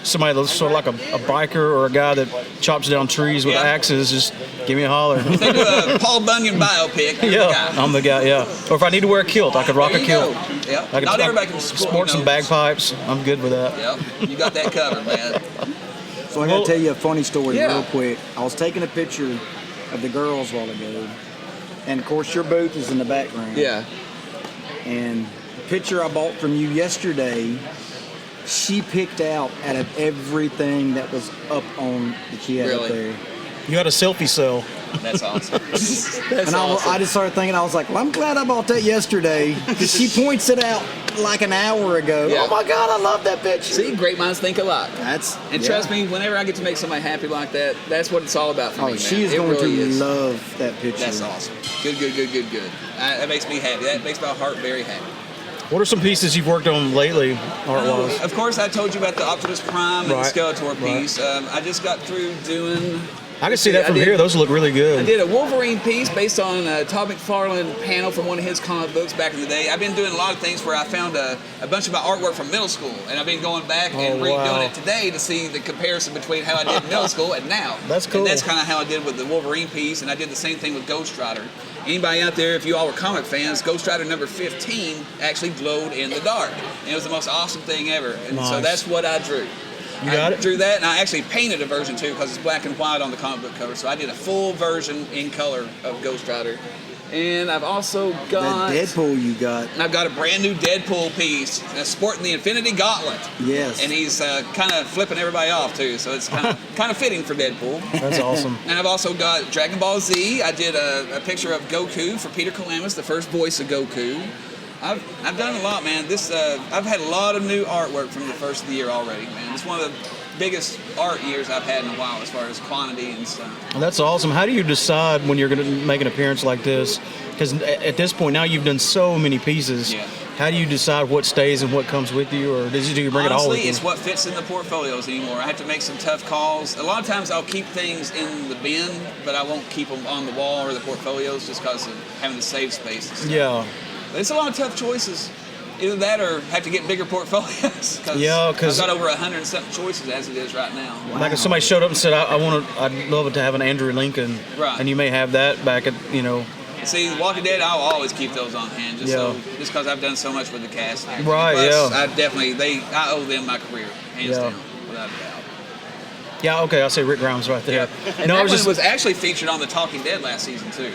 somebody that's sort of like a biker or a guy that chops down trees with axes, just give me a holler. If they do a Paul Bunyan biopic, you're the guy. I'm the guy, yeah. Or if I need to wear a kilt, I could rock There a you kilt. go. Yeah. I could Not everybody can sport some bagpipes. I'm good with that. Yep. You got that covered, man. So I got to tell you a funny story Yeah. real quick. I was taking a picture of the girls a while ago, and of course your booth is in the background. Yeah. And the picture I bought from you yesterday, she picked out of everything that was up on that she had up there. You had a selfie cell. That's awesome. And I just started thinking, I was like, well, I'm glad I bought that yesterday because she points it out like an hour ago. Yeah. Oh my God, I love that picture. See, great minds think alike. And trust me, whenever I get to make somebody happy like that, that's what it's all about for me, man. She is It going really to is. love that picture. That's awesome. Good. That makes me happy. That makes my heart very happy. What are some pieces you've worked on lately, art-wise? Of course, I told you about the Optimus Prime and the Right. Skeletor piece. I just got through doing... I can see that from here. Those look really good. I did a Wolverine piece based on a Todd McFarlane panel from one of his comic books back in the day. I've been doing a lot of things where I found a bunch of my artwork from middle school, and I've been going back and redoing it today to see the comparison between how I did in middle school and now. That's cool. And that's kind of how I did with the Wolverine piece, and I did the same thing with Ghost Rider. Anybody out there, if you all were comic fans, Ghost Rider number 15 actually glowed in the dark. And it was the most awesome thing ever. And so Nice. that's what I drew. You got I it? drew that, and I actually painted a version too because it's black and white on the comic book cover. So I did a full version in color of Ghost Rider. And I've also got That Deadpool you got. I've got a brand new Deadpool piece sporting the Infinity Gauntlet. Yes. And he's kind of flipping everybody off too, so it's kind of fitting for Deadpool. That's awesome. And I've also got Dragon Ball Z. I did a picture of Goku for Peter Calamus, the first voice of Goku. I've done a lot, man. I've had a lot of new artwork from the first of the year already, man. It's one of the biggest art years I've had in a while as far as quantity and stuff. Well, that's awesome. How do you decide when you're going to make an appearance like this? Because at this point now you've done so many pieces. Yeah. How do you decide what stays and what comes with you, or do you bring it all with Honestly, you? it's what fits in the portfolios anymore. I have to make some tough calls. A lot of times I'll keep things in the bin, but I won't keep them on the wall or the portfolios just because of having to save space and stuff. Yeah. But it's a lot of tough choices. Either that or have to get bigger portfolios. Yeah, 'cause- I've got over 100 and something choices as it is right now. Like if somebody showed up and said, I'd love it to have an Andrew Lincoln, Right. and you may have that back at, See, The Walking Dead, I'll always keep those on hand just because I've done so much with the cast. And Right, plus, yeah. I owe them my career, hands Yeah. down, without a doubt. Yeah, okay, I'll say Rick Grimes right there. And No, that I was one just. was actually featured on The Talking Dead last season too.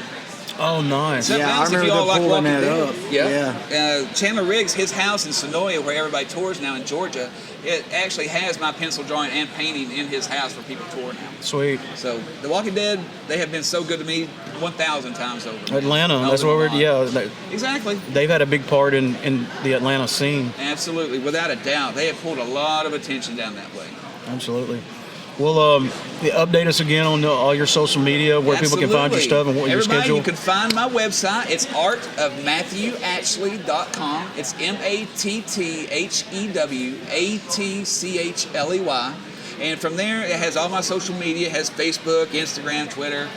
Oh, nice. Something Yeah, I else, if remember you all them like pulling Walking that Dead. up. Yeah. Chandler Riggs, his house in Sonoya, where everybody tours now in Georgia, it actually has my pencil drawing and painting in his house where people tour now. Sweet. So The Walking Dead, they have been so good to me 1,000 times over. Atlanta, that's Over where the line. they- Exactly. they've had a big part in the Atlanta scene. Absolutely, without a doubt. They have pulled a lot of attention down that way. Absolutely. Well, update us again on all your social media, where people can find your stuff and what your Everybody, schedule. you can find my website. It's artofmatthewatchley.com. It's MATTHEWATCHLEY. And from there, it has all my social media. It has Facebook, Instagram, Twitter,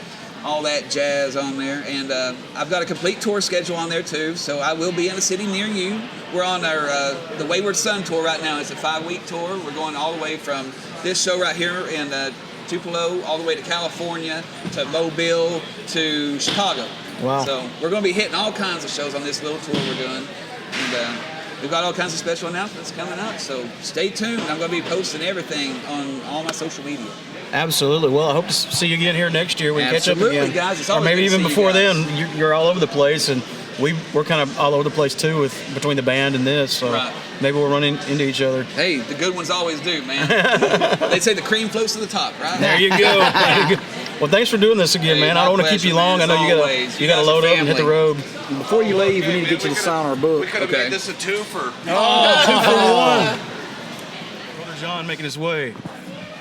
all that jazz on there. And I've got a complete tour schedule on there, too. So I will be in a city near you. We're on our the Wayward Sun tour right now. It's a 5-week tour. We're going all the way from this show right here in Tupelo all the way to California, to Mobile, to Chicago. Wow. So we're going to be hitting all kinds of shows on this little tour we're doing. And we've got all kinds of special announcements coming up. So stay tuned. I'm going to be posting everything on all my social media. Absolutely. Well, I hope to see you again here next year. We can catch up Absolutely, again. guys. It's Or always maybe good to even see you before guys. then, you're all over the place, and we're kind of all over the place too between the band and this. So Right. maybe we'll run into each other. Hey, the good ones always do, man. They say the cream floats to the top, right? There you go. There you go. Well, thanks for doing this again, Hey, man. I my don't want to keep you pleasure, long. man, I know as you always. got You to guys load are up and hit the family. road. Before you leave, we need to get you to sign our book. We could have Okay. made this a 2 for. Oh, 2 for 1. John making his way.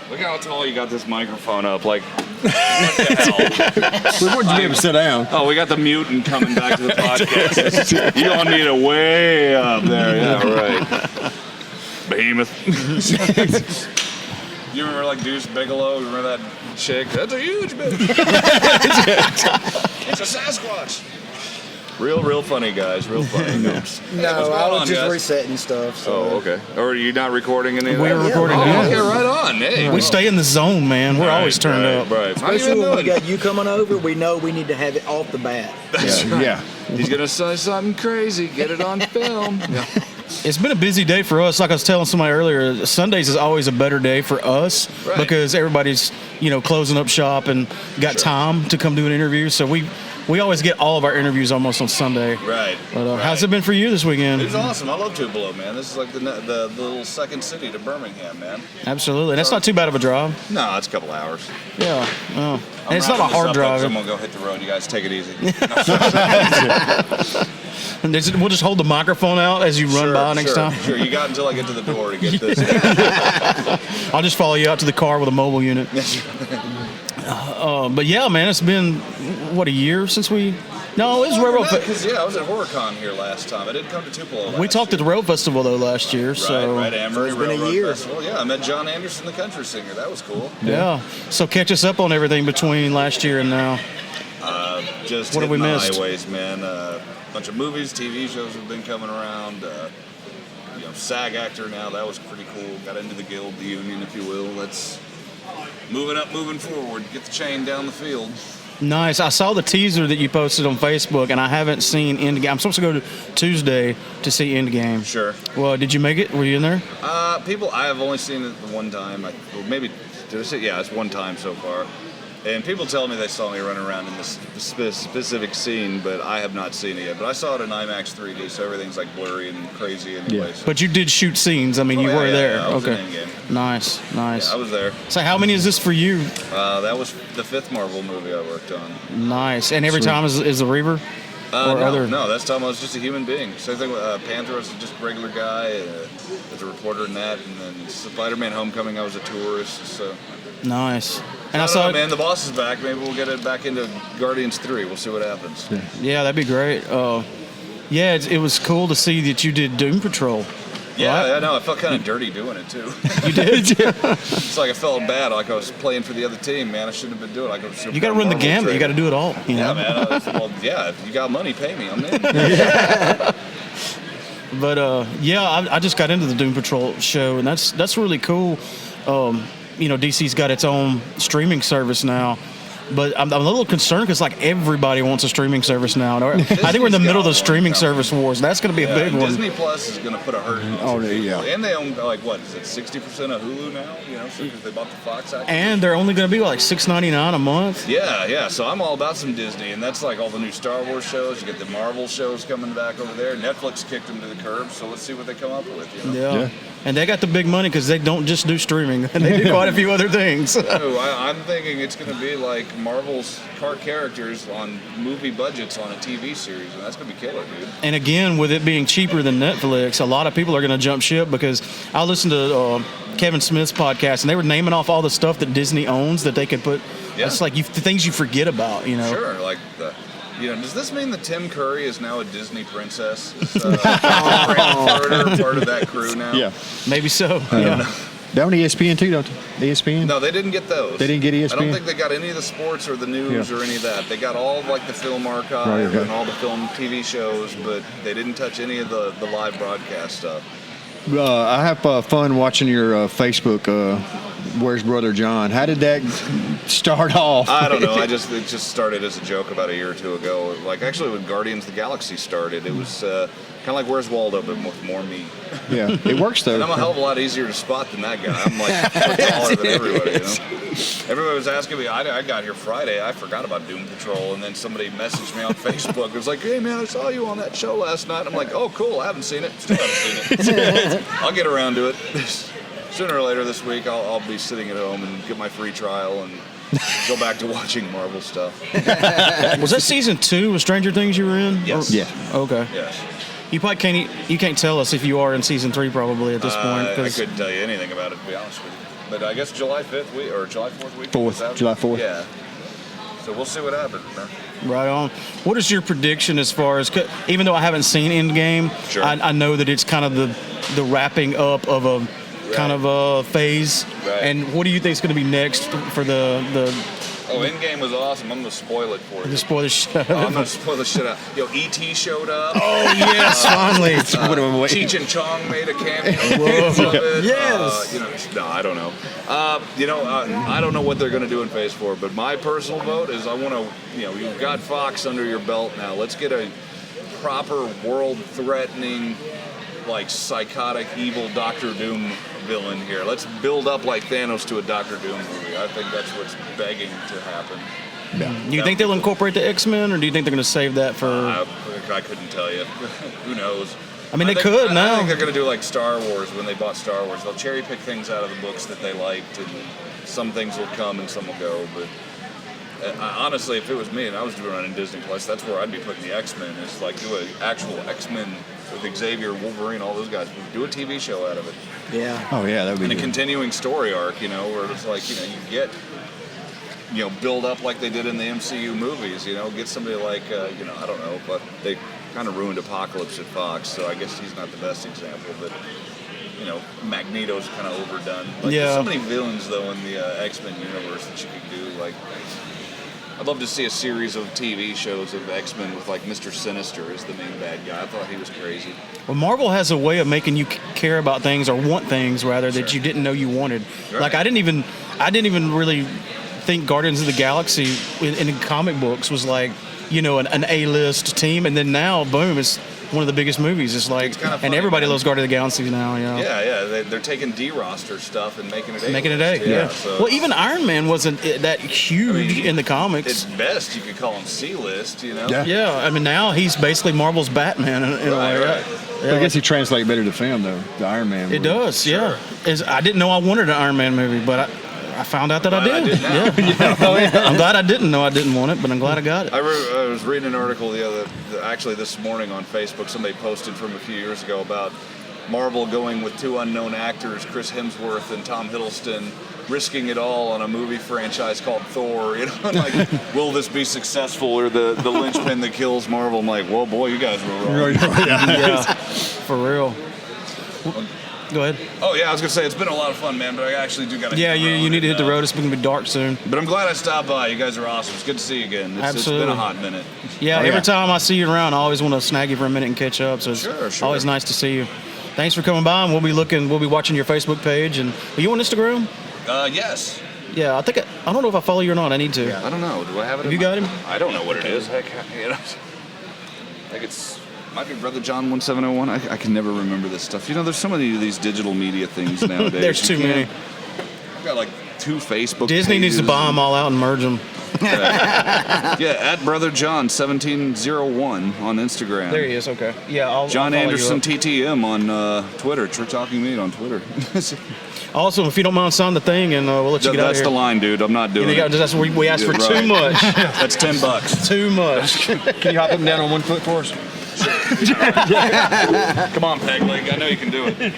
Look how tall you got this microphone up. Like, what the hell? We wanted you to be able to sit down. Oh, we got the mutant coming back to the podcast. You don't need it way up there. Yeah, right. Behemoth. You remember like Deuce Bigelow? Remember that chick? That's a huge bitch. It's a Sasquatch. Real funny, guys. Real funny. No, What's I going was on, just guys? resetting stuff. So. Oh, okay. Or are you not recording any of that? We're recording. Oh, now. okay, right on. Hey. We stay in the zone, man. We're always turned up. Right. How you Especially been when we doing? got you coming over, we know we need to have it off the bat. That's right. Yeah. He's gonna say something crazy. Get it on film. It's been a busy day for us. Like I was telling somebody earlier, Sundays is always a better day for us Right. because everybody's, closing up shop and got time to come do an interview. So we always get all of our interviews almost on Sunday. Right. But right. how's it been for you this weekend? It was awesome. I love Tupelo, man. This is like the little second city to Birmingham, man. Absolutely. That's not too bad of a drive. No, it's a couple hours. Yeah. Oh. I'm And it's not a wrapping this hard up, drive. though, 'cause I'm gonna go hit the road. You guys take it easy. And we'll just hold the microphone out as you run by next time. Sure. You got until I get to the door to get this. I'll just follow you out to the car with a mobile unit. But yeah, man, it's been, what, a year since we... No, it was Railroad Festival. I was at HorrorCon here last time. I didn't come to Tupelo last We talked at the Railroad Festival, though, last year. So Right, Amory it's been a Railroad year. Festival. Yeah, I met John Anderson, the country singer. That was cool. Yeah. So catch us up on everything between last year and now. Just What have we hitting the missed? highways, man. A bunch of movies, TV shows have been coming around. SAG actor now. That was pretty cool. Got into the guild, the union, if you will. That's moving up, moving forward. Get the chain down the field. Nice. I saw the teaser that you posted on Facebook, and I haven't seen Endgame. I'm supposed to go to Tuesday to see Endgame. Sure. Well, did you make it? Were you in there? I have only seen it the one time. Maybe, did I say? Yeah, it's one time so far. And people tell me they saw me running around in this specific scene, but I have not seen it yet. But I saw it in IMAX 3D, so everything's like blurry and crazy anyway. Yeah. So. But you did shoot scenes. I mean, you were there. Yeah, I was Okay. in Endgame. Nice. Yeah, I was there. So how many is this for you? That was the 5th Marvel movie I worked on. Nice. And every time is a Reaver? No, that's time I was just a human being. Same thing with Panther, I was just a regular guy, as a reporter in that, and then Spider-Man: Homecoming, I was a tourist. So Nice. And I I don't saw know, man. The boss is back. Maybe we'll get it back into Guardians 3. We'll see what happens. Yeah, that'd be great. Yeah, it was cool to see that you did Doom Patrol. Yeah, Right? I know. I felt kind of dirty doing it too. You did? It's like I felt bad. Like I was playing for the other team, man. I shouldn't have been doing it. Like I was You got to run the gamut. You got to do it all. You know? Yeah, man. If you got money, pay me. I'm in. But I just got into the Doom Patrol show, and that's really cool. DC's got its own streaming service now. But I'm a little concerned because like everybody wants a streaming service now. I think we're in the middle of the streaming service wars. That's going to be a big one. Disney Plus is going to put a hurt in. Oh, yeah. And they own like what is it, 60% of Hulu now? So because they bought the Fox acquisition. And they're only going to be like $6.99 a month. Yeah. So I'm all about some Disney, and that's like all the new Star Wars shows. You get the Marvel shows coming back over there. Netflix kicked them to the curb, so let's see what they come up with. Yeah. And they got the big money because they don't just do streaming. They do quite a few other things. I'm thinking it's going to be like Marvel's car characters on movie budgets on a TV series, and that's going to be killer, dude. And again, with it being cheaper than Netflix, a lot of people are going to jump ship because I listened to Kevin Smith's podcast, and they were naming off all the stuff that Disney owns that they could put. Yeah. It's like the things you forget about, Sure, like does this mean that Tim Curry is now a Disney princess? Is part of that crew now? Yeah. Maybe so. Yeah. They own ESPN too, don't they? ESPN? No, they didn't get those. They didn't get ESPN? I don't think they got any of the sports or the news or any of that. They got all like the film archive Right, okay. and all the film TV shows, but they didn't touch any of the live broadcast stuff. I have fun watching your Facebook. Where's Brother John? How did that start off? I don't know. It just started as a joke about a year or two ago. Like actually, when Guardians of the Galaxy started, it was kind of like Where's Waldo, but with more me. Yeah, it works though. And I'm a hell of a lot easier to spot than that guy. I'm like taller than everybody. Everybody was asking me. I got here Friday. I forgot about Doom Patrol, and then somebody messaged me on Facebook. It was like, "Hey man, I saw you on that show last night." I'm like, "Oh cool. I haven't seen it. Still haven't seen it. I'll get around to it." Sooner or later this week, I'll be sitting at home and get my free trial and go back to watching Marvel stuff. Was that season 2 of Stranger Things you were in? Yes. Yeah. Okay. Yes. You probably can't. You can't tell us if you are in season 3 probably at this point. I 'cause- couldn't tell you anything about it, to be honest with you. But I guess July 5th week or July 4th week. 4th, July 4th. Yeah. So we'll see what happens, man. Right on. What is your prediction as far as, even though I haven't seen Endgame, Sure. I know that it's kind of the wrapping up of a kind of a phase. Right. And what do you think is going to be next for the Oh, Endgame was awesome. I'm gonna spoil it for you. spoil the shit out I'm of gonna it? spoil the shit out. Yo, E.T. showed up. Oh yes, finally. Cheech and Chong made a cameo. Of it. Yes. No, I don't know. I don't know what they're gonna do in Phase 4, but my personal vote is I want to. You've got Fox under your belt now. Let's get a proper world-threatening, like psychotic, evil Doctor Doom villain here. Let's build up like Thanos to a Doctor Doom movie. I think that's what's begging to happen. Do you think they'll incorporate the X-Men, or do you think they're going to save that for? I couldn't tell you. Who knows? I mean, they think, could now. I think they're going to do like Star Wars when they bought Star Wars. They'll cherry pick things out of the books that they liked, and some things will come and some will go. But honestly, if it was me and I was doing it on Disney Plus, that's where I'd be putting the X-Men. Is like do an actual X-Men with Xavier, Wolverine, all those guys. Do a TV show out of it. Yeah. Oh yeah, that would be And a good. continuing story arc, where it's like, you get, build up like they did in the MCU movies, get somebody like, I don't know, but they kind of ruined Apocalypse at Fox, so I guess he's not the best example, but, Magneto's kind of overdone. Like, Yeah. There's so many villains, though, in the X-Men universe that you could do, like, I'd love to see a series of TV shows of X-Men with, like, Mr. Sinister as the main bad guy. I thought he was crazy. Well, Marvel has a way of making you care about things, or want things rather, that you didn't know you wanted. Right. Like I didn't even really think Guardians of the Galaxy in comic books was like, an A-list team, and then now, boom, it's one of the biggest movies. It's like, It's kinda and funny, everybody man. loves Guardians of the Galaxy now. Yeah, they're taking D-roster stuff and making it A. Making it A, yeah. So Well, even Iron Man wasn't that huge in the at comics. best, you could call him C-list, Yeah. Yeah, I mean now he's basically Marvel's Batman in a way. Right. Yeah, I guess he translates better to film though. The Iron Man. it movie. does, yeah. I didn't know I wanted an Iron Man movie, but I found out that I Glad I did. did now. Yeah. I'm glad I didn't know I didn't want it, but I'm glad I got it. I was reading an article actually this morning on Facebook. Somebody posted from a few years ago about Marvel going with 2 unknown actors, Chris Hemsworth and Tom Hiddleston, risking it all on a movie franchise called Thor. Like, will this be successful, or the linchpin that kills Marvel? I'm like, well, boy, you guys were wrong. Yeah, for real. Go ahead. Oh yeah, I was gonna say it's been a lot of fun, man. But I actually do gotta. Yeah, hit the road you need to hit the and, road. It's going to be dark soon. But I'm glad I stopped by. You guys are awesome. It's good to see you again. It's Absolutely. been a hot minute. Yeah, Oh, every yeah. time I see you around, I always want to snag you for a minute and catch up. So it's Sure. always nice to see you. Thanks for coming by, and we'll be watching your Facebook page. And are you on Instagram? Yes. Yeah, I think I don't know if I follow you or not. I need to. I don't know. Do I have it? Have you got him? I don't know what it is. Heck, I think it's might be Brother John 1701. I can never remember this stuff. There's so many of these digital media things nowadays. There's too many. I've got like 2 Facebook. Disney needs to pages. buy them all out and merge them. Yeah, at Brother John 1701 on Instagram. There he is. Okay. Yeah, I'll John I'll follow Anderson you up. TTM on Twitter. Church Talking Meat on Twitter. Also, if you don't mind signing the thing, and we'll let you get out of That's here. the line, dude. I'm not doing it. That's we asked for Yeah, too right. much. That's $10. Too much. Can you hop up and down on 1 foot for us? Come on, Peg Leg. I know you can do it.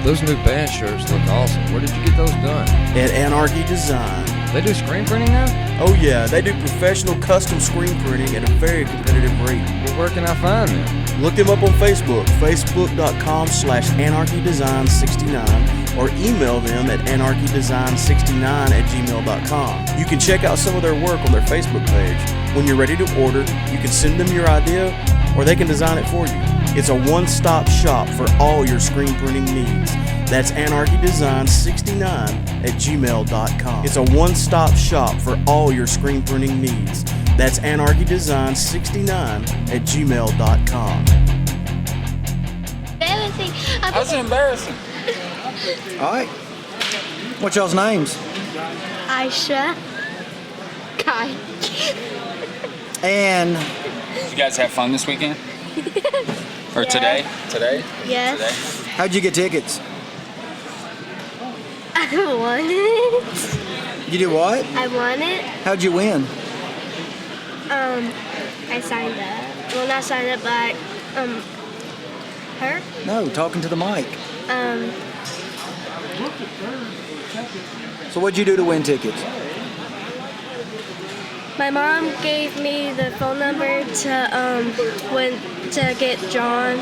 Those new band shirts look awesome. Where did you get those done? At Anarchy Design. They do screen printing now? Oh yeah, they do professional custom screen printing at a very competitive rate. Where can I find them? Look them up on Facebook, facebook.com/anarchydesign69, or email them at anarchydesign69@gmail.com. You can check out some of their work on their Facebook page. When you're ready to order, you can send them your idea, or they can design it for you. It's a one-stop shop for all your screen printing needs. That's anarchydesign69@gmail.com. It's a one-stop shop for all your screen printing needs. That's anarchydesign69@gmail.com. That's embarrassing. All right. What's y'all's names? Aisha. Kai. And Did you guys have fun this weekend? Or today? Today? Yes. Today? how'd you get tickets? I won it. You did what? I won it. How'd you win? I signed up. Well, not signed up, but her. No, talking to the mic. So what'd you do to win tickets? My mom gave me the phone number to get John.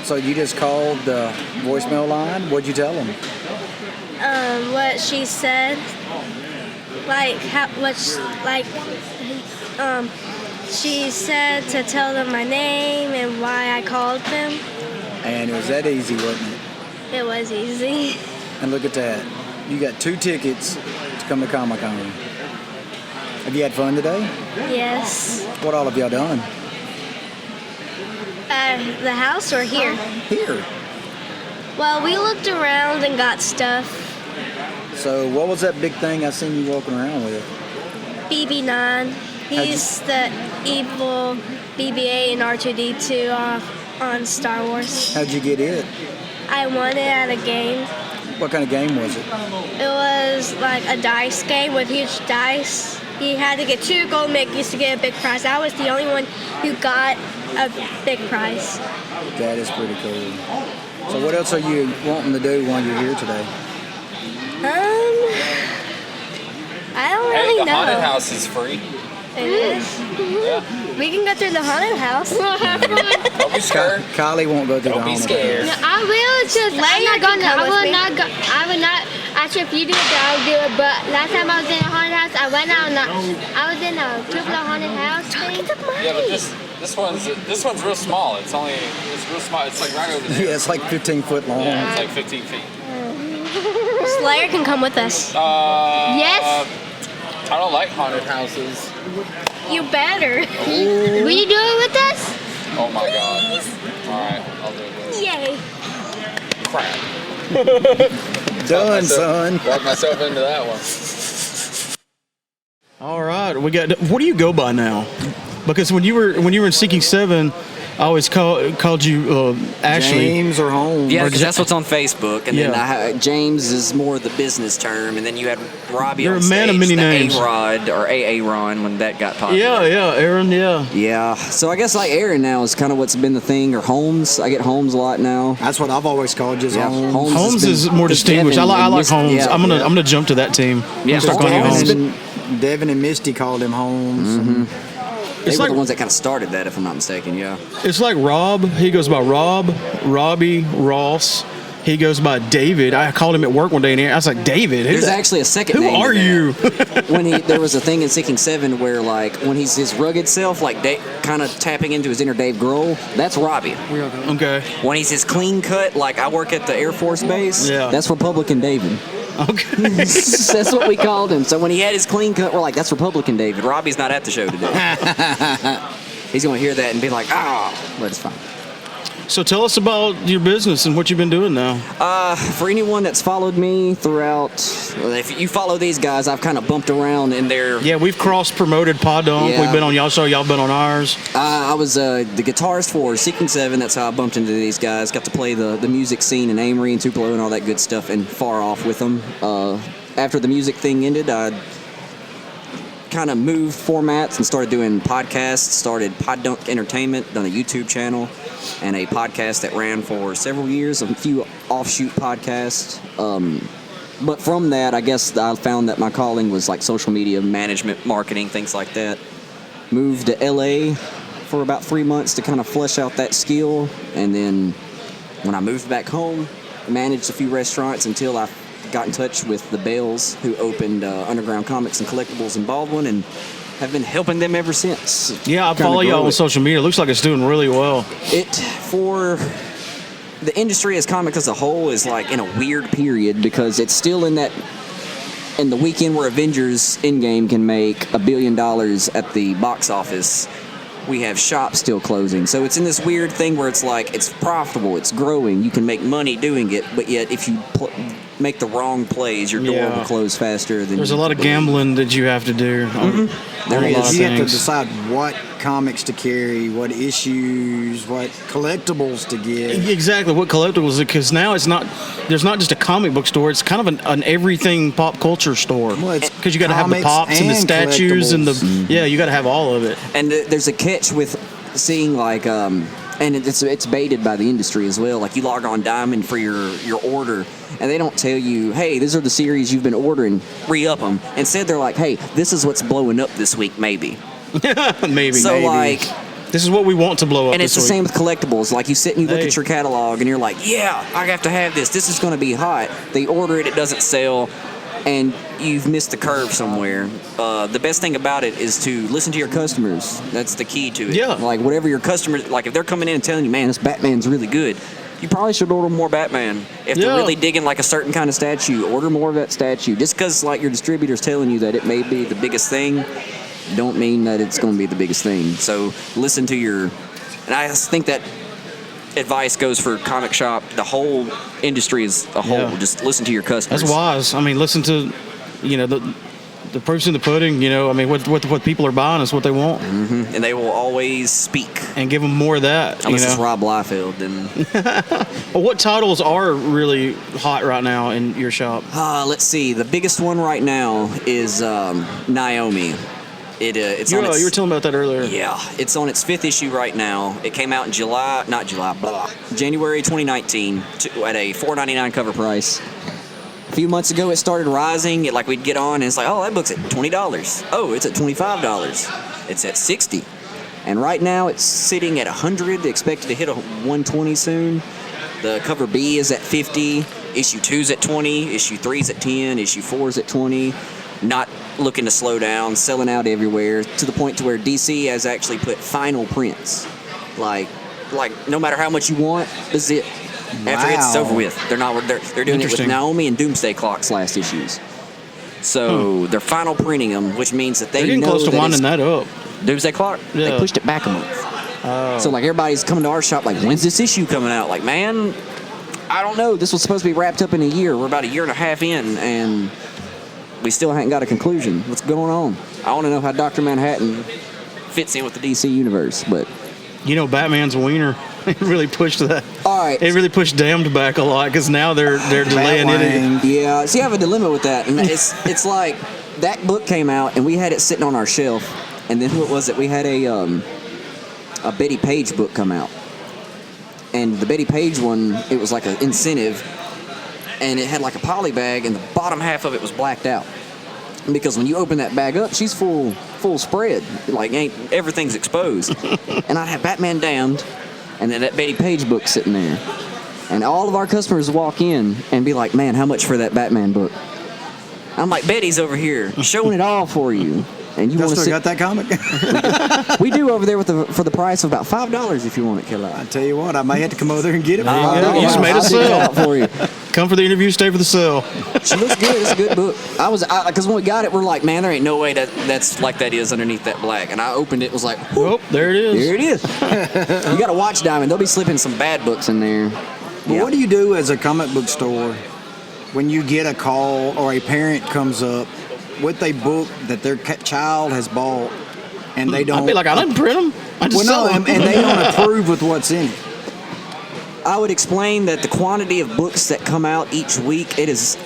So you just called the voicemail line? What'd you tell them? What she said, she said to tell them my name and why I called them. And it was that easy, wasn't it? It was easy. And look at that. You got 2 tickets to come to Comic-Con. Have you had fun today? Yes. What all have y'all done? The house or here? Here. Well, we looked around and got stuff. So what was that big thing I seen you walking around with? BB-9. He's the evil BB-8 and R2-D2 on Star Wars. How'd you get it? I won it at a game. What kind of game was it? It was like a dice game with huge dice. You had to get 2 gold Mickeys to get a big prize. I was the only one who got a big prize. That is pretty cool. So what else are you wanting to do while you're here today? I don't really the know. haunted house is free. It is? Yeah. We can go through the haunted house. Don't be scared. Kylie won't go through the haunted scared. No, I will just. I will not. Actually, if you do it, then I'll do it. But last time I was in a haunted house, I went out. I was in a Tupelo haunted house thing. Yeah, but this one's real small. It's real small. It's like right over there. Yeah, it's like 15 foot long. Yeah, it's like 15 feet. Slayer can come with us. Yes. I don't like haunted houses. You better. Will you do it with us? Oh my god. All right, I'll do it. Yay. Crap. Done, son. Walk myself into that one. All right, we got. What do you go by now? Because when you were in Seeking 7, I always called you Ashley. James or Holmes. Yeah, because that's what's on Facebook. And Yeah. then James is more the business term. And then you had Robbie You're on a man of stage, many the names. A-Rod or Aaron when that got popular. Yeah, Aaron, yeah. Yeah, so I guess like Aaron now is kind of what's been the thing, or Holmes. I get Holmes a lot now. That's what I've always called you, Yeah, Holmes. Holmes is more distinguished. I like Holmes. Yeah, I'm gonna jump to that team. Yeah, Start calling you Holmes. Devin and Misty called him Holmes. Mm-hmm. They It's were like- the ones that kind of started that, if I'm not mistaken. Yeah. It's like Rob. He goes by Rob, Robbie, Ross. He goes by David. I called him at work one day, and I was like, David. There's actually a second Who name. are to you? that. There was a thing in Seeking 7 where, like, when he's his rugged self, like, kind of tapping into his inner Dave Grohl, that's Robbie. Okay. When he's his clean cut, like, I work at the Air Force Base, Yeah. that's Republican David. Okay. That's what we called him. So when he had his clean cut, we're like, that's Republican David. Robbie's not at the show today. He's going to hear that and be like, but it's fine. So tell us about your business and what you've been doing now. For anyone that's followed me throughout, if you follow these guys, I've kind of bumped around in their. Yeah, we've cross-promoted Podunk. Yeah. We've been on y'all show. Y'all been on ours. I was the guitarist for Seeking 7. That's how I bumped into these guys. Got to play the music scene in Amory and Tupelo and all that good stuff and far off with them. After the music thing ended, I kind of moved formats and started doing podcasts, started Podunk Entertainment, done a YouTube channel, and a podcast that ran for several years, a few offshoot podcasts. But from that, I guess I found that my calling was like social media management, marketing, things like that. Moved to LA for about 3 months to kind of flesh out that skill. And then when I moved back home, managed a few restaurants until I got in touch with the Bales, who opened Underground Comics and Collectibles in Baldwin, and have been helping them ever since. Yeah, I Kinda follow y'all grow on it. social media. It looks like it's doing really well. For the industry as comics as a whole is like in a weird period because it's still in the weekend where Avengers Endgame can make $1 billion at the box office. We have shops still closing. So it's in this weird thing where it's like it's profitable, it's growing, you can make money doing it, but yet if you make the wrong plays, your door will close faster than There's a you lot of believe. gambling that you have to do. There a lot of is. You have to things. decide what comics to carry, what issues, what collectibles to get. Exactly, what collectibles? Because now there's not just a comic book store. It's kind of an everything pop culture store. Well, it's because you got to have the comics pops and the and statues and the collectibles. yeah, you got to have all of it. And there's a catch with seeing like, and it's baited by the industry as well. Like you log on Diamond for your order, and they don't tell you, hey, these are the series you've been ordering, re-up them. Instead, they're like, hey, this is what's blowing up this week, maybe. maybe. So like, this is what we want to blow up. and it's this the week. same with collectibles. Like you sit and you look Hey. at your catalog, and you're like, yeah, I have to have this. This is going to be hot. They order it, it doesn't sell, and you've missed the curve somewhere. The best thing about it is to listen to your customers. That's the key to it. Yeah. Like whatever your customers, like if they're coming in and telling you, man, this Batman's really good, you probably should order more Batman. If they're Yeah. really digging like a certain kind of statue, order more of that statue. Just because like your distributor's telling you that it may be the biggest thing, don't mean that it's going to be the biggest thing. So listen to your, and I think that advice goes for comic shop, the whole industry as a whole. Yeah. Just listen to your customers. That's wise. I mean, listen to, the proof's in the pudding. I mean, what people are buying is what they want, And they will always speak. and give them more of that. Unless it's Rob Liefeld, then. Well, what titles are really hot right now in your shop? Let's see. The biggest one right now is Naomi. It's You on its, were telling about that earlier. Yeah, it's on its 5th issue right now. It came out in January 2019 at a $4.99 cover price. A few months ago, it started rising. Like we'd get on, and it's like, oh, that book's at $20. Oh, it's at $25. It's at $60. And right now, it's sitting at $100. Expected to hit a $120 soon. The cover B is at $50. Issue 2's at $20. Issue 3's at $10. Issue 4's at $20. Not looking to slow down, selling out everywhere, to the point to where DC has actually put final prints. Like no matter how much you want, this is it. After it's over with. They're doing it with Naomi and Doomsday Clock's last issues. So they're final printing them, which means that They're getting know close to winding that up. Doomsday Clock? Yeah. They pushed it back a month. Oh. So like everybody's coming to our shop like, when's this issue coming out? Like, man, I don't know. This was supposed to be wrapped up in a year. We're about a year and a half in, and we still haven't got a conclusion. What's going on? I want to know how Dr. Manhattan fits in with the DC universe, but Batman's wiener. It really pushed that. All right. It really pushed Damned back a lot because now they're delaying it. Yeah. See, I have a dilemma with that, and it's like that book came out and we had it sitting on our shelf, and then what was it? We had a Betty Page book come out, and the Betty Page one, it was like an incentive, and it had like a poly bag, and the bottom half of it was blacked out. Because when you open that bag up, she's full spread. Like everything's exposed. And I'd have Batman Damned, and then that Betty Page book sitting there. And all of our customers walk in and be like, man, how much for that Batman book? I'm like, Betty's over here showing it all for you. And you want to got that comic? We do over there for the price of about $5 if you want it, Killer. I tell you what, I may have to come over there and get it. You just made a sale for you. Come for the interview, stay for the sale. She looks good. It's a good book. Because when we got it, we're like, man, there ain't no way that's like that is underneath that black. And I opened it, was like, oh, there it is. There it is. You got to watch Diamond. They'll be slipping some bad books in there. But what do you do as a comic book store when you get a call or a parent comes up with a book that their child has bought and they don't? I'd be like, I didn't print them. I just sell them. and they don't approve with what's in it. I would explain that the quantity of books that come out each week, it is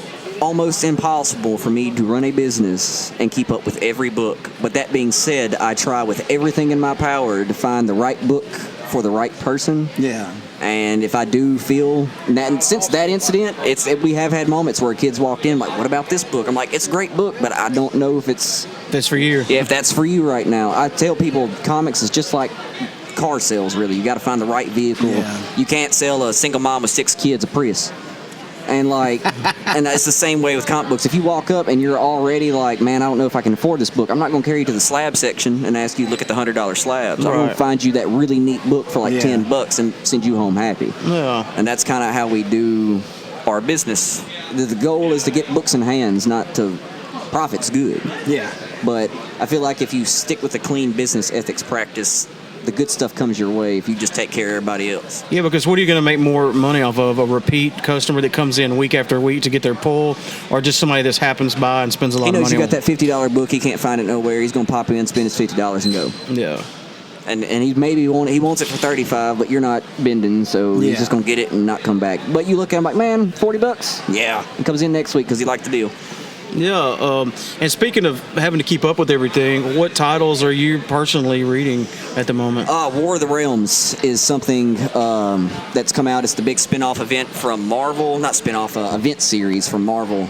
almost impossible for me to run a business and keep up with every book. But that being said, I try with everything in my power to find the right book for the right person. Yeah. And if I do feel that, since that incident, we have had moments where kids walked in like, what about this book? I'm like, it's a great book, but I don't know if that's for you. Yeah, if that's for you right now. I tell people comics is just like car sales, really. You got to find the right vehicle. Yeah. You can't sell a single mom with 6 kids a Prius. And and it's the same way with comic books. If you walk up and you're already like, man, I don't know if I can afford this book, I'm not going to carry you to the slab section and ask you to look at the $100 slabs. I'm going to find you that really neat book for like $10 and send you home happy. Yeah. And that's kind of how we do our business. The goal is to get books in hands, not to profit's good. Yeah. But I feel like if you stick with a clean business ethics practice, the good stuff comes your way if you just take care of everybody else. Yeah, because what are you going to make more money off of? A repeat customer that comes in week after week to get their pull, or just somebody that happens by and spends a lot of money? He knows you got that $50 book. He can't find it nowhere. He's going to pop in, spend his $50 and go. Yeah. And he wants it for $35, but you're not bending, so he's just going to get it and not come back. But you look at him like, man, $40? Yeah. He comes in next week because he liked the deal. Yeah, and speaking of having to keep up with everything, what titles are you personally reading at the moment? War of the Realms is something that's come out. It's the big spin-off event from Marvel. Not spin-off, event series from Marvel.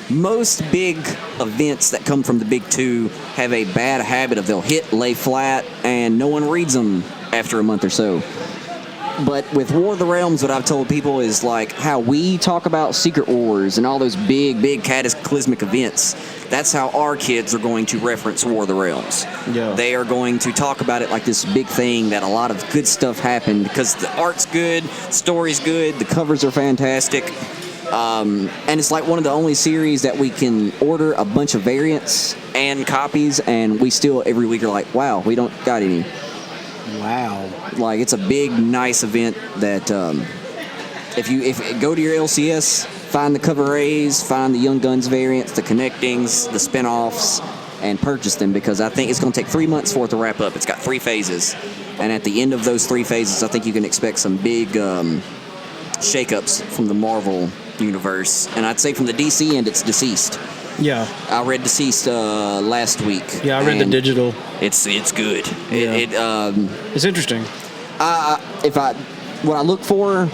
Most big events that come from the big two have a bad habit of they'll hit, lay flat, and no one reads them after a month or so. But with War of the Realms, what I've told people is like how we talk about Secret Wars and all those big cataclysmic events. That's how our kids are going to reference War of the Realms. Yeah. They are going to talk about it like this big thing that a lot of good stuff happened because the art's good, story's good, the covers are fantastic. And it's like one of the only series that we can order a bunch of variants and copies, and we still every week are like, wow, we don't got any. Wow. Like, it's a big, nice event that if you go to your LCS, find the cover A's, find the Young Guns variants, the connectings, the spinoffs, and purchase them, because I think it's going to take 3 months for it to wrap up. It's got 3 phases. And at the end of those 3 phases, I think you can expect some big shakeups from the Marvel universe. And I'd say from the DC end, it's Deceased. Yeah. I read Deceased last week. Yeah, I read the digital. It's good. Yeah. It's interesting. What I look for,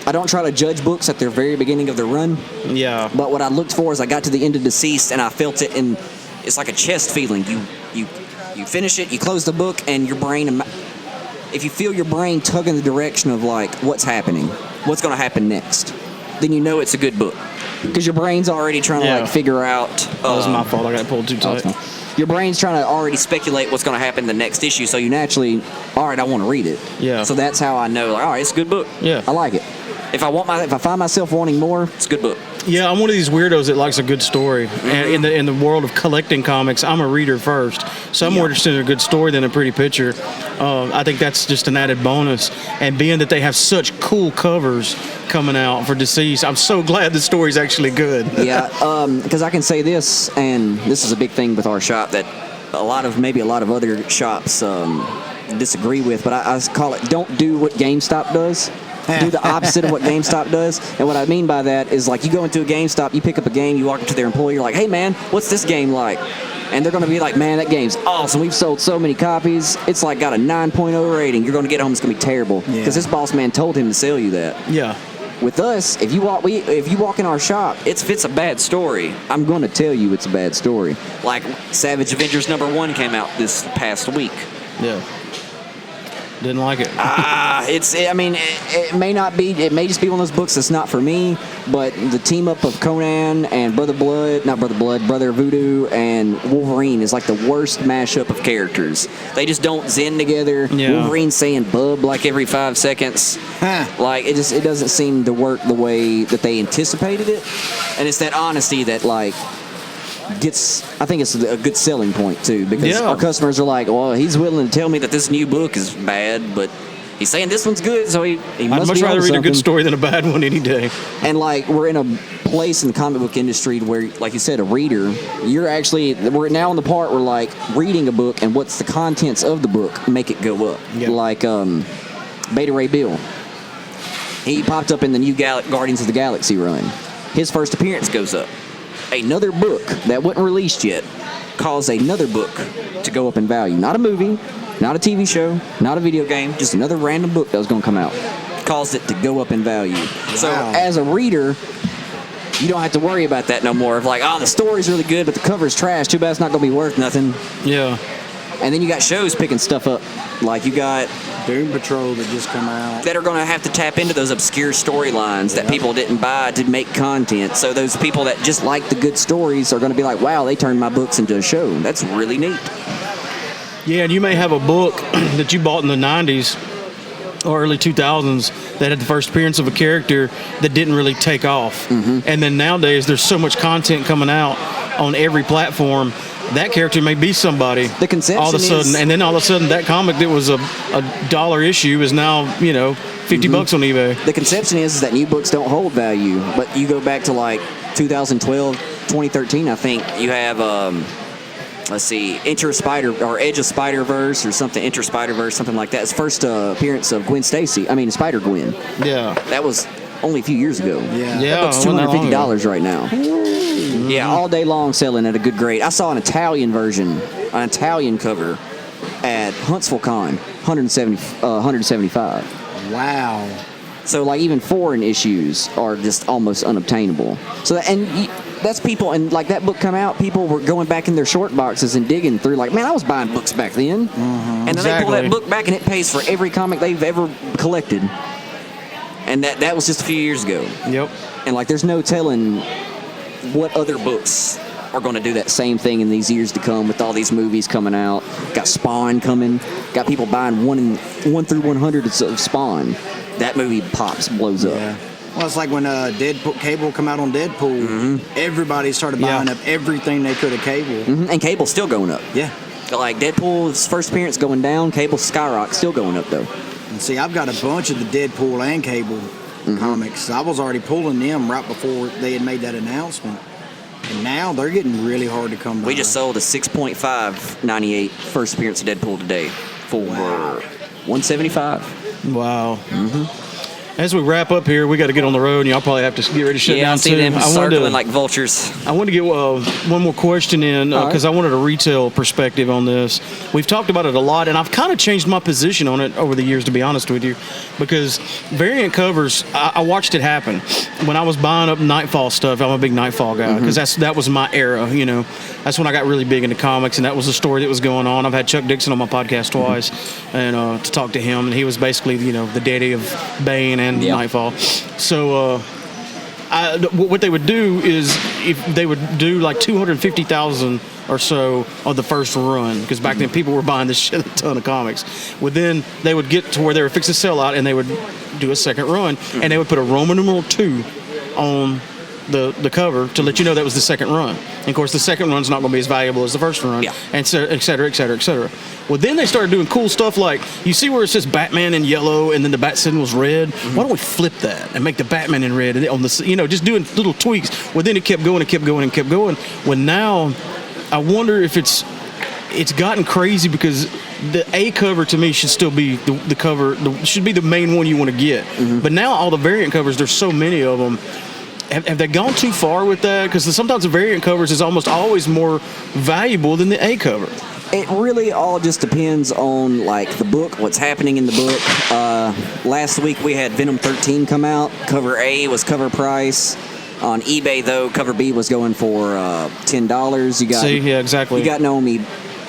I don't try to judge books at their very beginning of their run. Yeah. But what I looked for is I got to the end of Deceased and I felt it, and it's like a chest feeling. You finish it, you close the book, and your brain, if you feel your brain tug in the direction of like what's happening, what's going to happen next, then you know it's a good book. Because your brain's already trying to like figure out. That was my fault. I got pulled too tight. Your brain's trying to already speculate what's going to happen in the next issue, so you naturally, all right, I want to read it. Yeah. So that's how I know, like, all right, it's a good book. Yeah. I like it. If I find myself wanting more, it's a good book. Yeah, I'm one of these weirdos that likes a good story. And in the world of collecting comics, I'm a reader first, so I'm more interested in a good story than a pretty picture. I think that's just an added bonus. And being that they have such cool covers coming out for Deceased, I'm so glad the story's actually good. Yeah, because I can say this, and this is a big thing with our shop that maybe a lot of other shops disagree with, but I call it, don't do what GameStop does. Do the opposite of what GameStop does. And what I mean by that is, like, you go into a GameStop, you pick up a game, you walk up to their employee, you're like, hey man, what's this game like? And they're going to be like, man, that game's awesome. We've sold so many copies. It's like got a 9.0 rating. You're going to get home, it's going to be terrible. Because this boss man told him to sell you that. Yeah. With us, if you walk in our shop, if it's a bad story, I'm going to tell you it's a bad story. Like Savage Avengers #1 came out this past week. Yeah. Didn't like it. It may not be. It may just be one of those books that's not for me. But the team up of Conan and Brother Voodoo and Wolverine is like the worst mashup of characters. They just don't zen together. Yeah. Wolverine's saying "bub" like every 5 seconds. Like it doesn't seem to work the way that they anticipated it. And it's that honesty that like I think it's a good selling point too, because our customers are like, well, he's willing to tell me that this new book is bad, but he's saying this one's good, so he must be I'd much rather read something. a good story than a bad one any day. And like we're in a place in the comic book industry where, like you said, a reader, we're now on the part where like reading a book and what's the contents of the book make it go up. Yeah. Like Beta Ray Bill, he popped up in the new Guardians of the Galaxy run. His first appearance goes up. Another book that wasn't released yet caused another book to go up in value. Not a movie, not a TV show, not a video game, just another random book that was going to come out. Caused it to go up in value. Wow. So as a reader, you don't have to worry about that no more. Of like, the story's really good, but the cover's trash. Too bad it's not going to be worth nothing. Yeah. And then you got shows picking stuff up. Like you got Doom Patrol that just come out. That are going to have to tap into those obscure storylines that people didn't buy to make content. So those people that just like the good stories are going to be like, wow, they turned my books into a show. That's really neat. Yeah, and you may have a book that you bought in the 90s or early 2000s that had the first appearance of a character that didn't really take off. And then nowadays there's so much content coming out on every platform that character may be somebody. The conception all of a sudden, is- and then all of a sudden, that comic that was a $1 issue is now $50 on eBay. The conception is that new books don't hold value, but you go back to like 2012, 2013, I think you have let's see, Enter Spider or Edge of Spider-Verse or something, Enter Spider-Verse, something like that. It's first appearance of Spider-Gwen. Yeah. That was only a few years ago. Yeah, That book's it wasn't that long ago. $250 right now. Yeah, all day long selling at a good grade. I saw an Italian version, an Italian cover at Huntsville Con, 175. Wow. So like even foreign issues are just almost unobtainable. So that's people, and like that book come out, people were going back in their short boxes and digging through like, man, I was buying books back then. And then they pull that book back and it pays for every comic they've ever collected. And that was just a few years ago. Yep. And like there's no telling what other books are going to do that same thing in these years to come with all these movies coming out. Got Spawn coming. Got people buying 1 through 100 of Spawn. That movie blows up. Yeah. Well, it's like when Cable come out on Deadpool. Everybody started buying up everything they could of Cable. And Cable's still going up. Yeah. Like Deadpool's first appearance going down, Cable's skyrock still going up though. And see, I've got a bunch of the Deadpool and Cable comics. I was already pulling them right before they had made that announcement. And now they're getting really hard to come by. We just sold a 6.598 first appearance of Deadpool today for $175. Wow. As we wrap up here, we got to get on the road, and y'all probably have to get ready to shut down I see soon. them circling like vultures. I wanted to get one more question in because I wanted a retail perspective on this. We've talked about it a lot, and I've kind of changed my position on it over the years, to be honest with you, because variant covers, I watched it happen. When I was buying up Nightfall stuff, I'm a big Nightfall guy because that was my era. That's when I got really big into comics, and that was the story that was going on. I've had Chuck Dixon on my podcast twice, and to talk to him, and he was basically the daddy of Bane and Nightfall. So what they would do is if they would do like 250,000 or so of the first run, because back then people were buying this shit a ton of comics. Well, then they would get to where they were fixing to sell out, and they would do a second run, and they would put a Roman numeral 2 on the cover to let you know that was the second run. And of course, the second run's not going to be as valuable as the first run, and so, et cetera, et cetera, et cetera. Well, then they started doing cool stuff like, you see where it says Batman in yellow and then the bat signal's red? Why don't we flip that and make the Batman in red? And on the, just doing little tweaks. Well, then it kept going and kept going and kept going. Well, now I wonder if it's gotten crazy because the A cover to me should still be the cover, should be the main one you want to get. But now all the variant covers, there's so many of them. Have they gone too far with that? Because sometimes the variant covers is almost always more valuable than the A cover. It really all just depends on like the book, what's happening in the book. Last week we had Venom 13 come out. Cover A was cover price. On eBay though, cover B was going for $10. You got exactly. You got Naomi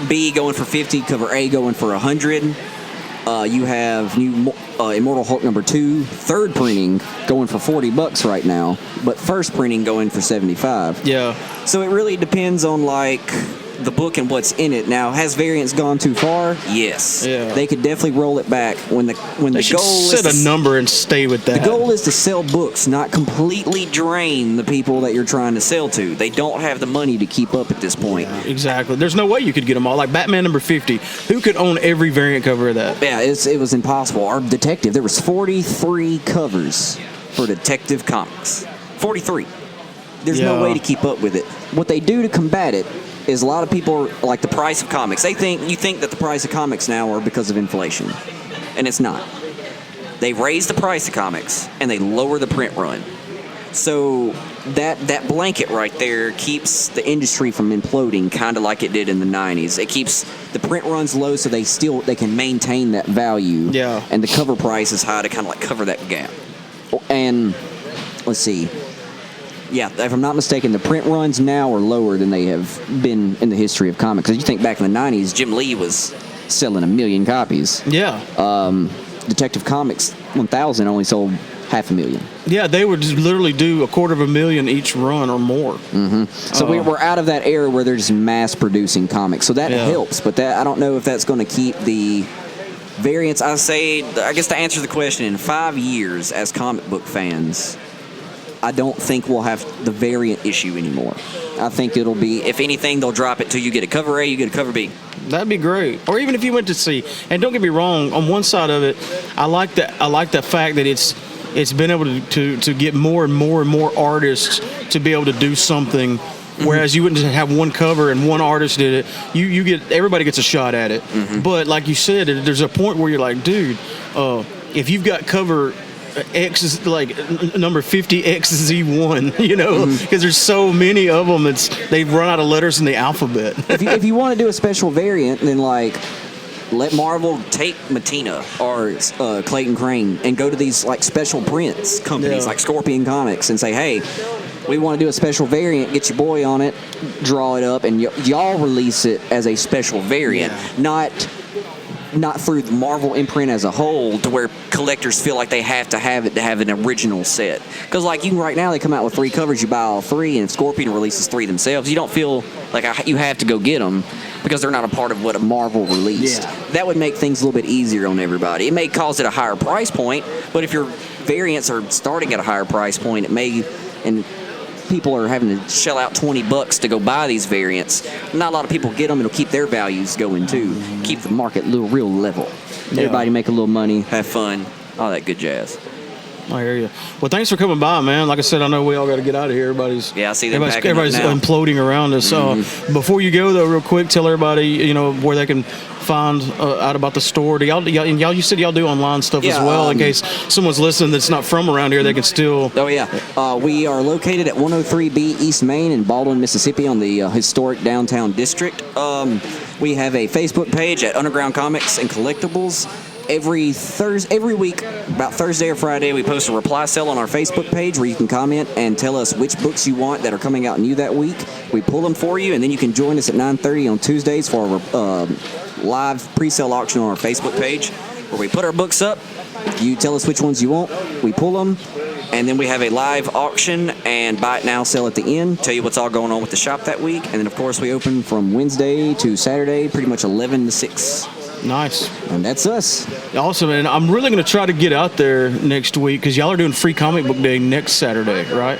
B going for $50. Cover A going for $100. You have new Immortal Hulk #2, third printing going for $40 right now, but first printing going for $75. Yeah. So it really depends on like the book and what's in it. Now, has variants gone too far? Yes. Yeah. They could definitely roll it back when the should goal set is a number and stay with that. The goal is to sell books, not completely drain the people that you're trying to sell to. They don't have the money to keep up at this point. Yeah, exactly. There's no way you could get them all. Like Batman #50, who could own every variant cover of that? Yeah, it was impossible. Our Detective, there was 43 covers for Detective Comics. 43. There's no way to keep up with it. What they do to combat it is a lot of people like the price of comics. You think that the price of comics now are because of inflation, and it's not. They raise the price of comics and they lower the print run. So that blanket right there keeps the industry from imploding, kind of like it did in the 90s. It keeps the print runs low so they can maintain that value. Yeah. And the cover price is high to kind of like cover that gap. And let's see. Yeah, if I'm not mistaken, the print runs now are lower than they have been in the history of comics. Because you think back in the 90s, Jim Lee was selling 1 million copies. Yeah. Detective Comics 1000 only sold 500,000. Yeah, they would just literally do 250,000 each run or more. So we're out of that era where they're just mass producing comics. So that helps, but I don't know if that's going to keep the variants. I guess to answer the question, in 5 years as comic book fans, I don't think we'll have the variant issue anymore. I think it'll be, if anything, they'll drop it till you get a cover A, you get a cover B. That'd be great. Or even if you went to see, and don't get me wrong, on one side of it, I like the fact that it's been able to get more and more and more artists to be able to do something. Whereas you wouldn't just have one cover and one artist did it, you get everybody gets a shot at it. But like you said, there's a point where you're like, dude, if you've got cover X is like number 50XZ1, you know, because there's so many of them. They've run out of letters in the alphabet. if you want to do a special variant, then like let Marvel take Matina or Clayton Crane and go to these like special prints companies like Scorpion Comics and say, hey, we want to do a special variant, get your boy on it, draw it up, and y'all release it as a special variant, not through the Marvel imprint as a whole, to where collectors feel like they have to have it to have an original set. Because like right now, they come out with 3 covers, you buy all 3, and if Scorpion releases 3 themselves, you don't feel like you have to go get them because they're not a part of what a Marvel released. That would make things a little bit easier on everybody. It may cause it a higher price point, but if your variants are starting at a higher price point, it may, and people are having to shell out $20 to go buy these variants. Not a lot of people get them. It'll keep their values going too. Keep the market real level. Everybody make a little money, have fun, all that good jazz. I hear you. Well, thanks for coming by, man. Like I said, I know we all got to get out of here. I see them everybody's packing up now. imploding around us. Before you go, though, real quick, tell everybody where they can find out about the store. You said y'all do online stuff as well, in case someone's listening that's not from around here, they can still. Oh yeah, we are located at 103B East Main in Baldwin, Mississippi, on the historic downtown district. We have a Facebook page at Underground Comics and Collectibles. Every week, about Thursday or Friday, we post a reply cell on our Facebook page where you can comment and tell us which books you want that are coming out new that week. We pull them for you, and then you can join us at 9:30 on Tuesdays for a live pre-sale auction on our Facebook page where we put our books up. You tell us which ones you want, we pull them, and then we have a live auction and buy it now, sell at the end, tell you what's all going on with the shop that week. And then, of course, we open from Wednesday to Saturday, pretty much 11 to 6. Nice. And that's us. Awesome, and I'm really going to try to get out there next week because y'all are doing Free Comic Book Day next Saturday, right?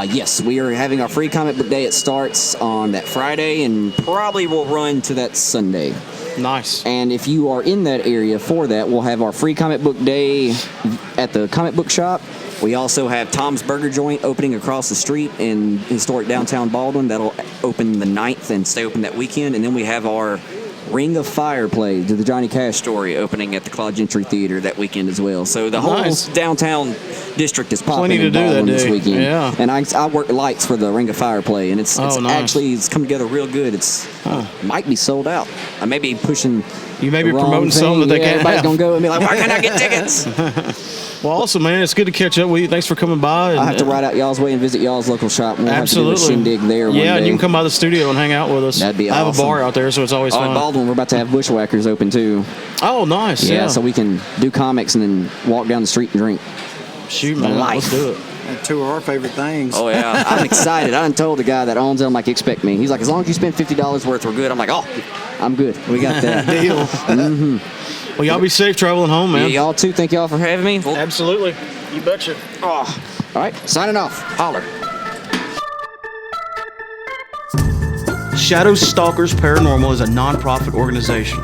Yes, we are having our Free Comic Book Day. It starts on that Friday and probably will run to that Sunday. Nice. And if you are in that area for that, we'll have our Free Comic Book Day at the comic book shop. We also have Tom's Burger Joint opening across the street in historic downtown Baldwin. That'll open the 9th and stay open that weekend. And then we have our Ring of Fire play to the Johnny Cash story opening at the Claude Gentry Theater that weekend as well. So the whole downtown district is popping in Baldwin this weekend. Yeah. And I work lights for the Ring of Fire play, and it's actually come together real good. It's might be sold out. I may be pushing. You may be promoting something that they can't everybody's have. gonna go and be like, why can't I get tickets? Well, awesome, man. It's good to catch up with you. Thanks for coming by. I'll have to ride out y'all's way and visit y'all's local shop. We'll Absolutely. have to do a shindig there one and day. you can come by the studio and hang out with us. That'd be I have awesome. a bar out there, so it's always fun. In Baldwin, we're about to have Bushwhackers open too. Oh, nice. Yeah. So we can do comics and then walk down the street and drink. Shoot, man. Let's do it. And 2 of our favorite things. Oh, yeah. I'm excited. I done told the guy that owns it, I'm like, expect me. He's like, as long as you spend $50 worth, we're good. I'm like, oh, I'm good. We got that. Deal. Well, y'all be safe traveling home, man. Yeah, y'all too. Thank y'all for having me. Absolutely. You betcha. All right. Signing off. Holler. Shadow Stalkers Paranormal is a non-profit organization,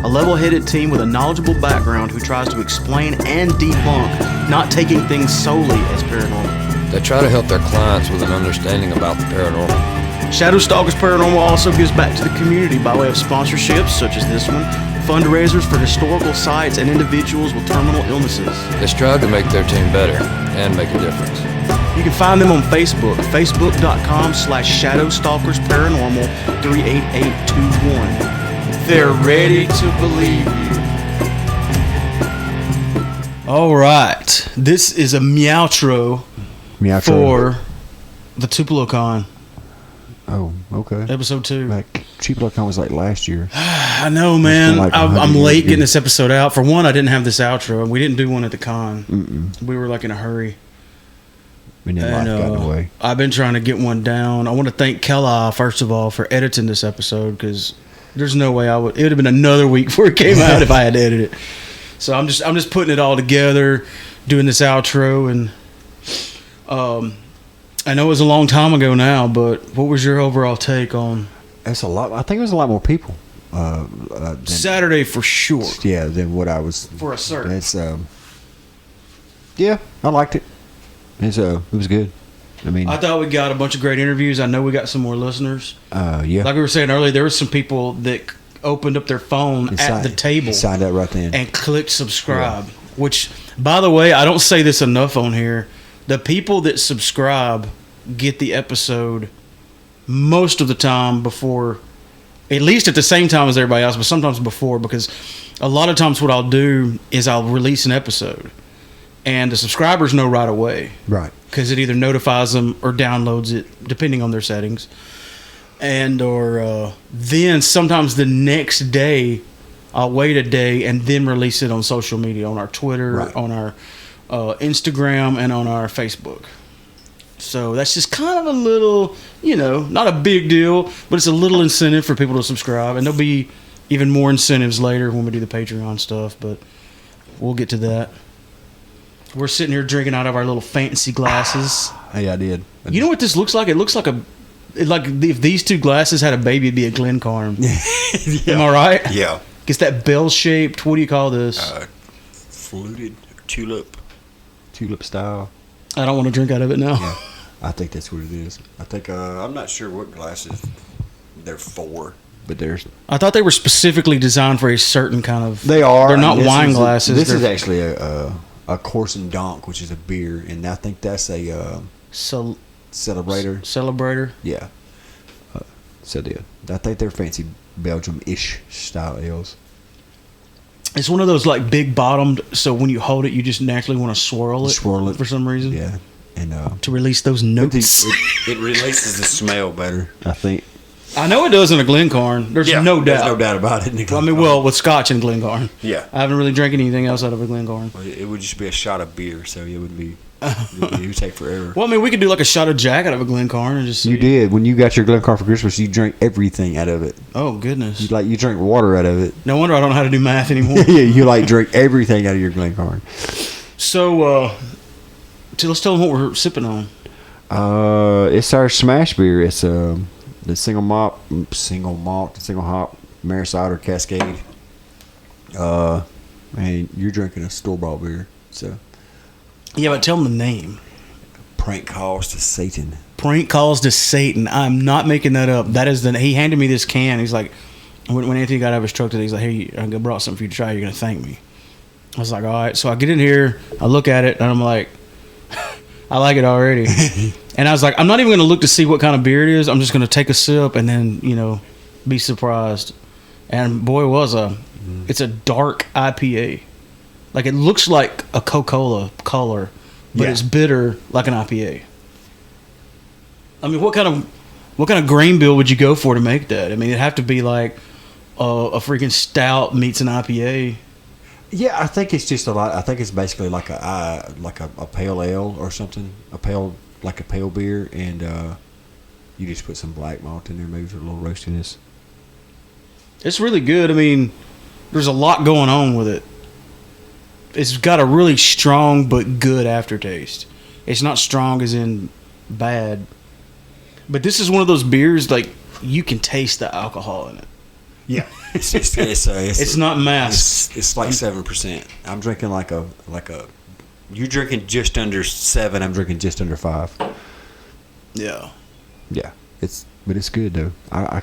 a level-headed team with a knowledgeable background who tries to explain and debunk, not taking things solely as paranormal. They try to help their clients with an understanding about the paranormal. Shadow Stalkers Paranormal also gives back to the community by way of sponsorships such as this one, fundraisers for historical sites and individuals with terminal illnesses. They strive to make their team better and make a difference. You can find them on Facebook, facebook.com/ShadowStalkersParanormal 38821. They're ready to believe you. All right, this is a meowtro for the Tupelo Con. Oh, okay. Episode 2. Like Tupelo Con was like last year. I know, man. I'm late getting this episode out. For one, I didn't have this outro, and we didn't do one at the con. We were like in a hurry. And then life got in the way. I've been trying to get one down. I want to thank Kella, first of all, for editing this episode, because there's no way I would. It would have been another week before it came out if I had edited it. So I'm just putting it all together, doing this outro, and I know it was a long time ago now, but what was your overall take on? It's a lot. I think it was a lot more people. Saturday for sure. Yeah, than what I was. For a certain. It's yeah, I liked it. It was good. I mean, I thought we got a bunch of great interviews. I know we got some more listeners. Yeah. Like we were saying earlier, there were some people that opened up their phone at the table, signed up right then, and clicked subscribe. Yeah. Which, by the way, I don't say this enough on here. The people that subscribe get the episode most of the time before, at least at the same time as everybody else, but sometimes before, because a lot of times what I'll do is I'll release an episode, and the subscribers know right away. Right. Because it either notifies them or downloads it, depending on their settings. And or then sometimes the next day, I'll wait a day and then release it on social media, on our Twitter, right, on our Instagram, and on our Facebook. So that's just kind of a little, not a big deal, but it's a little incentive for people to subscribe. And there'll be even more incentives later when we do the Patreon stuff, but we'll get to that. We're sitting here drinking out of our little fancy glasses. Hey, I did. You know what this looks like? It looks like if these two glasses had a baby, it'd be a Glencairn. Yeah. Am I right? Yeah. It's that bell-shaped. What do you call this? Fluted tulip style. I don't want to drink out of it now. Yeah, I think that's what it is. I think I'm not sure what glasses they're for, but there's. I thought they were specifically designed for a certain kind of. They are. They're not wine glasses. This is actually a Corson Donk, which is a beer, and I think that's a celebrator. Celebrator. Yeah. I think they're fancy Belgium-ish style ales. It's one of those like big bottomed, so when you hold it, you just naturally want to swirl it for some reason. Yeah, and to release those notes. It releases the smell better, I think. I know it does in a Glencairn. There's no doubt. There's no doubt about it. With Scotch and Glencairn. Yeah. I haven't really drank anything else out of a Glencairn. Well, it would just be a shot of beer, so it would be. It would take forever. Well, I mean, we could do like a shot of Jack out of a Glencairn and just. You did when you got your Glencairn for Christmas. You drank everything out of it. Oh goodness! You drank water out of it. No wonder I don't know how to do math anymore. Yeah, you drink everything out of your Glencairn. So, let's tell them what we're sipping on. It's our smash beer. It's the single hop Maris Otter Cascade. And you're drinking a store-bought beer, so. Yeah, but tell them the name. Prank Calls to Satan. Prank Calls to Satan. I'm not making that up. That is he handed me this can. He's like, when Anthony got out of his truck today, he's like, hey, I brought something for you to try. You're going to thank me. I was like, all right. So I get in here, I look at it, and I'm like, I like it already. And I was like, I'm not even going to look to see what kind of beer it is. I'm just going to take a sip and then, be surprised. And boy, it's a dark IPA. Like, it looks like a Coca-Cola color, but it's bitter like an IPA. I mean, what kind of grain bill would you go for to make that? I mean, it'd have to be like a freaking stout meets an IPA. Yeah, I think it's just a lot. I think it's basically like a pale ale or something, a pale beer, and you just put some black malt in there, maybe for a little roastiness. It's really good. I mean, there's a lot going on with it. It's got a really strong but good aftertaste. It's not strong as in bad. But this is one of those beers, like, you can taste the alcohol in it. Yeah. It's not masked. It's like 7%. I'm drinking like a you're drinking just under 7, I'm drinking just under 5. Yeah. Yeah. But it's good though. I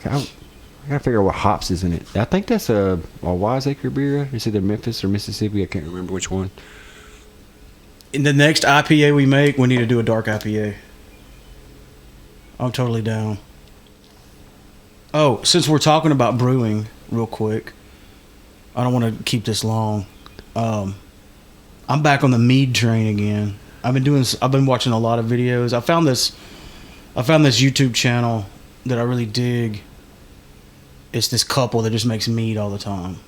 gotta figure out what hops is in it. I think that's a Wiseacre beer. It's either Memphis or Mississippi. I can't remember which one. In the next IPA we make, we need to do a dark IPA. I'm totally down. Oh, since we're talking about brewing, real quick, I don't want to keep this long. I'm back on the mead train again. I've been watching a lot of videos. I found this YouTube channel that I really dig. It's this couple that just makes mead all the time.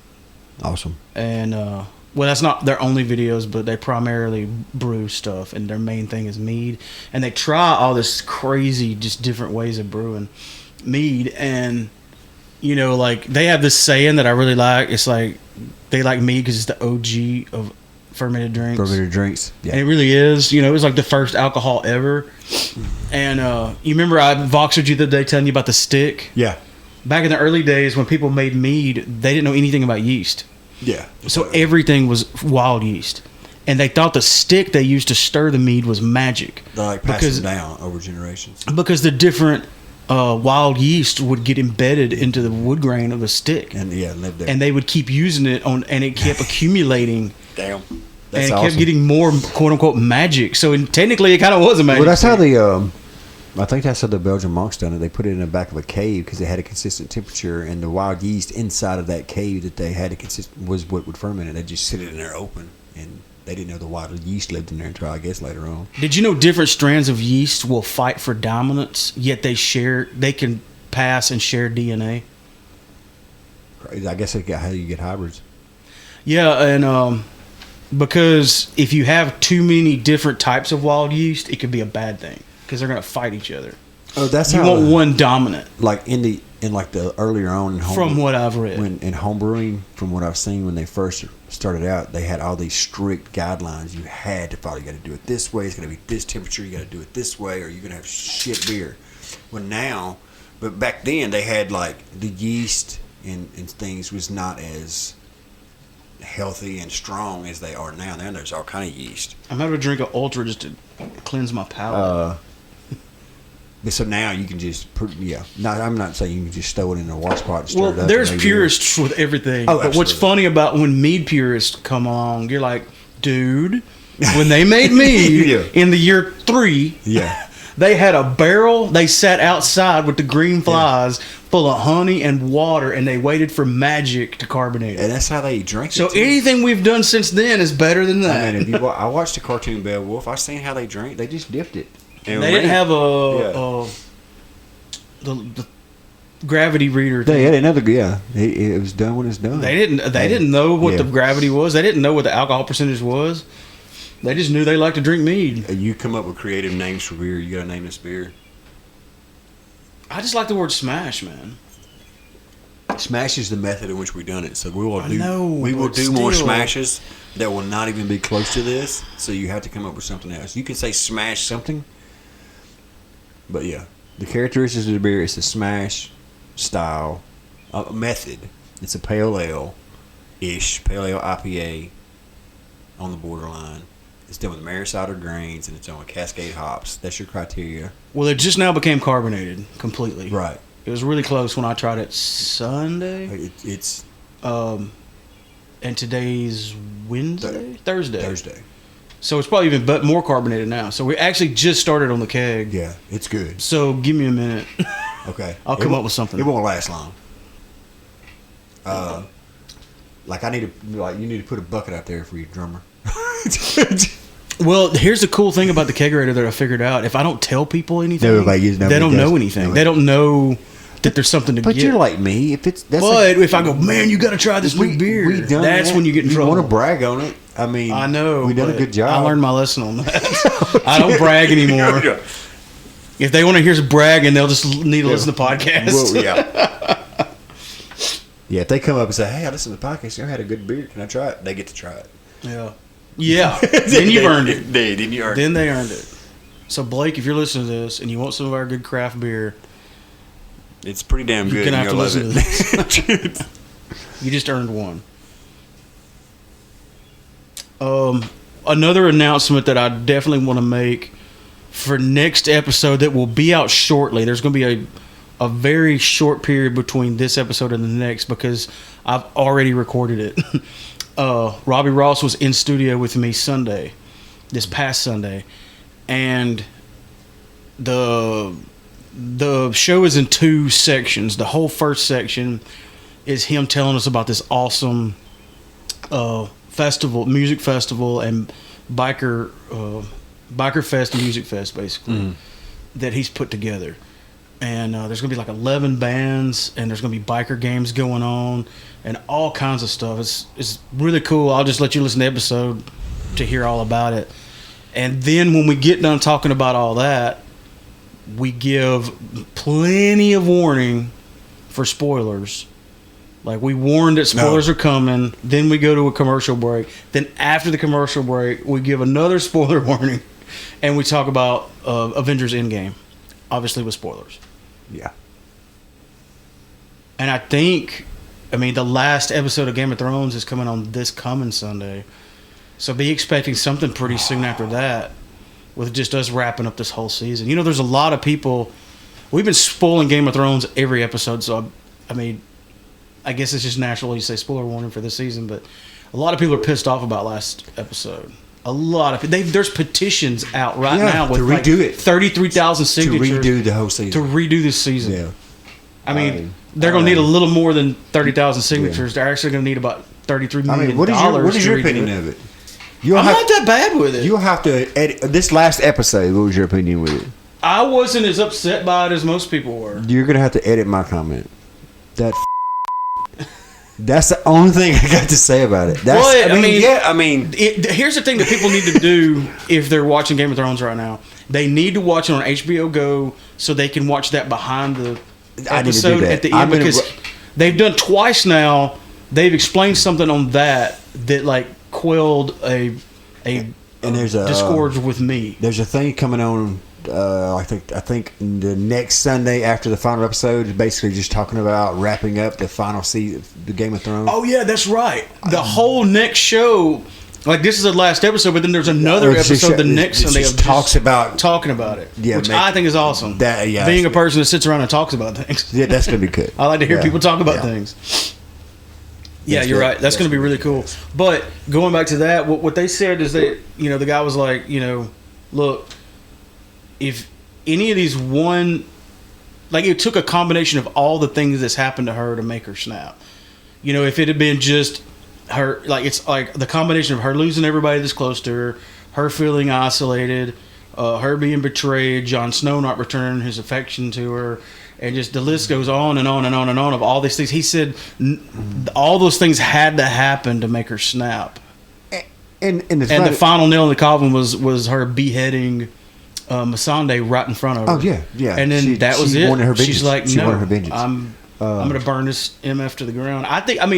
Awesome. And well, that's not their only videos, but they primarily brew stuff, and their main thing is mead. And they try all this crazy, just different ways of brewing mead. And like they have this saying that I really like. It's like they like mead because it's the OG of fermented drinks. Fermented drinks. Yeah. And it really is. You know, it was like the first alcohol ever. And you remember I voxered you the other day telling you about the stick? Yeah. Back in the early days when people made mead, they didn't know anything about yeast. Yeah. So everything was wild yeast. And they thought the stick they used to stir the mead was magic. They like passed them down over generations. Because the different wild yeast would get embedded into the wood grain of the stick. And lived there. And they would keep using it and it kept accumulating. Damn. And it kept getting more quote unquote magic. So technically it kind of was a magic. Well, that's how the I think that's how the Belgian monks done it. They put it in the back of a cave because it had a consistent temperature, and the wild yeast inside of that cave that they had was what would ferment it. They just sit it in there open, and they didn't know the wild yeast lived in there until I guess later on. Did you know different strands of yeast will fight for dominance, yet they can pass and share DNA? I guess that's how you get hybrids. Yeah, and because if you have too many different types of wild yeast, it could be a bad thing because they're going to fight each other. Oh, that's you how want one dominant. Like in the earlier on in from what I've read, in homebrewing, from what I've seen when they first started out, they had all these strict guidelines. You had to follow. You got to do it this way. It's going to be this temperature. You got to do it this way, or you're going to have shit beer. Well, now, but back then they had like the yeast and things was not as healthy and strong as they are now. Now there's all kind of yeast. I'm having to drink an ultra just to cleanse my palate. So now you can just, No, I'm not saying you can just throw it in a wash pot and stir Well, it up. there's purists with everything. Oh, but what's funny about when mead purists come along, you're like, dude, when they made mead in the year 3, they had a barrel. They sat outside with the green flies full of honey and water, and they waited for magic to carbonate it. And that's how they drink it. So anything we've done since then is better than that. I mean, I watched the cartoon Beowulf. I seen how they drank. They just dipped it. They didn't have the gravity reader thing. They had another. It was done when it's done. They didn't know what the gravity was. They didn't know what the alcohol percentage was. They just knew they liked to drink mead. You come up with creative names for beer. You gotta name this beer. I just like the word smash, man. Smash is the method in which we've done it. So we will do still. more smashes that will not even be close to this. So you have to come up with something else. You can say smash something, but the characteristics of the beer is the smash style method. It's a pale ale-ish, pale ale IPA on the borderline. It's done with mare cider grains, and it's done with Cascade hops. That's your criteria. Well, it just now became carbonated completely. Right. It was really close when I tried it Sunday. And today's Wednesday? Thursday. So it's probably even more carbonated now. So we actually just started on the keg. Yeah, it's good. So give me a minute. Okay. I'll come up with something. It won't last long. You need to put a bucket out there for your drummer. Well, here's the cool thing about the kegerator that I figured out. If I don't tell people anything, nobody they don't know anything. They don't know that there's something to get. But you're like me. If I go, man, you got to try this new beer. That's when you get in trouble. You want to brag on it. I mean, I know. We done a good job. I learned my lesson on that. I don't brag anymore. If they want to hear us bragging, they'll just need to listen to the podcast. Well, yeah, if they come up and say, hey, I listened to the podcast, I had a good beer. Can I try it? They get to try it. Yeah. Then you've earned it. Then they earned it. So, Blake, if you're listening to this and you want some of our good craft beer, it's pretty damn good. You're going to have to listen to this. You just earned one. Another announcement that I definitely want to make for next episode that will be out shortly. There's going to be a very short period between this episode and the next because I've already recorded it. Robbie Ross was in studio with me this past Sunday, and the show is in 2 sections. The whole first section is him telling us about this awesome music festival and biker fest and music fest basically that he's put together. And there's going to be like 11 bands, and there's going to be biker games going on and all kinds of stuff. It's really cool. I'll just let you listen to the episode to hear all about it. And then when we get done talking about all that, we give plenty of warning for spoilers Like, we warned that spoilers are coming. Then we go to a commercial break. Then after the commercial break, we give another spoiler warning, and we talk about Avengers Endgame, obviously with spoilers. Yeah. And I think, the last episode of Game of Thrones is coming on this coming Sunday. So be expecting something pretty soon after that, with just us wrapping up this whole season. There's a lot of people. We've been spoiling Game of Thrones every episode, so I guess it's just natural you say spoiler warning for this season, but a lot of people are pissed off about last episode. A lot of there's petitions out right now with to redo it. 33,000 signatures to redo the whole season. To redo this season. Yeah. They're going to need a little more than 30,000 signatures. They're actually going to need about $33 million. What is your opinion of it? I'm not that bad with it. You'll have to edit this last episode. What was your opinion with it? I wasn't as upset by it as most people were. You're going to have to edit my comment. That's the only thing I got to say about it. Here's the thing that people need to do if they're watching Game of Thrones right now. They need to watch it on HBO Go so they can watch that behind the episode at the end, because they've done twice now. They've explained something on that like quelled a discord with me. There's a thing coming on. I think the next Sunday after the final episode is basically just talking about wrapping up the final season, the Game of Thrones. Oh yeah, that's right. The whole next show, like, this is the last episode, but then there's another episode the next Sunday of talking about it, which I think is awesome. Being a person that sits around and talks about things. Yeah, that's gonna be good. I like to hear people talk about things. Yeah, you're right. That's going to be really cool. But going back to that, what they said is that, the guy was like, look, if any of these it took a combination of all the things that's happened to her to make her snap. If it had been just her, it's like the combination of her losing everybody that's close to her feeling isolated, her being betrayed, Jon Snow not returning his affection to her, and just the list goes on and on and on and on of all these things. He said all those things had to happen to make her snap. And the final nail in the coffin was her beheading Missandei right in front of her. Oh yeah. And then that was it. Wanted her vengeance. She's like, she no, wanted her vengeance. I'm going to burn this MF to the ground.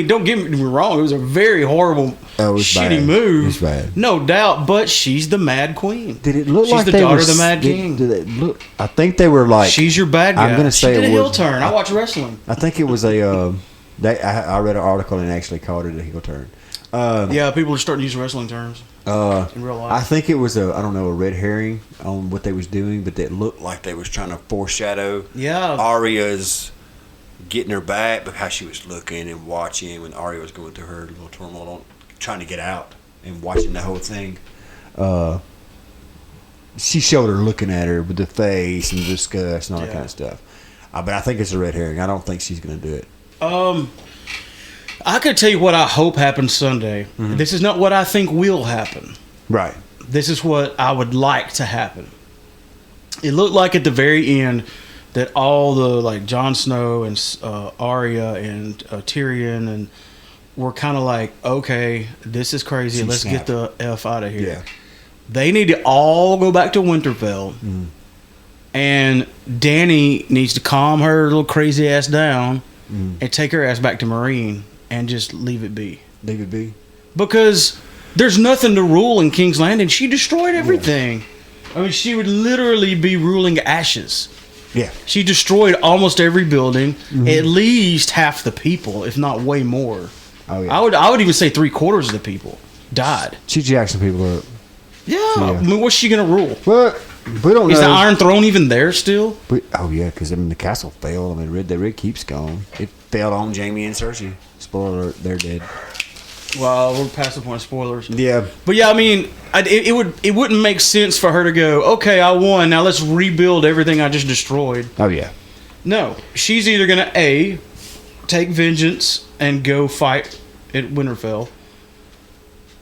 Don't get me wrong. It was a very horrible, shitty move. It was bad. No doubt, but she's the Mad Queen. Did it look she's like the daughter of the Mad King. Did it look? I think they were like. She's your bad guy. I'm going to say she did it a heel was, turn. I watch wrestling. I think it was a. I read an article and actually called it a heel turn. Yeah, people are starting to use wrestling terms in real life. I think it was a red herring on what they was doing, but it looked like they was trying to foreshadow Arya's getting her back, but how she was looking and watching when Arya was going through her little turmoil, trying to get out and watching the whole thing. She showed her looking at her with the face and disgust and all that kind of stuff. But I think it's a red herring. I don't think she's going to do it. I could tell you what I hope happens Sunday. Mm-hmm. This is not what I think will happen. Right. This is what I would like to happen. It looked like at the very end that all the Jon Snow and Arya and Tyrion and were kind of like, okay, this is crazy. Let's get the F out of here. Yeah. They need to all go back to Winterfell. Mm-hmm. And Dany needs to calm her little crazy ass down and take her ass back to Marine and just leave it be. Leave it be? Because there's nothing to rule in King's Landing. She destroyed everything. Yeah. I mean, she would literally be ruling ashes. Yeah. She destroyed almost every building, at least half the people, if not way more. Oh, yeah. I would even say 3/4 of the people died. She jacked some people up. Yeah. I mean, what's she going to rule? Well, we don't know. Is the Iron Throne even there still? Because the castle failed. The red keep's gone. It failed on Jaime and Cersei. Spoiler alert, they're dead. Well, we're past the point of spoilers. Yeah. But yeah, I mean, it wouldn't make sense for her to go, okay, I won, now let's rebuild everything I just destroyed. Oh, yeah. No. She's either going to, A, take vengeance and go fight at Winterfell.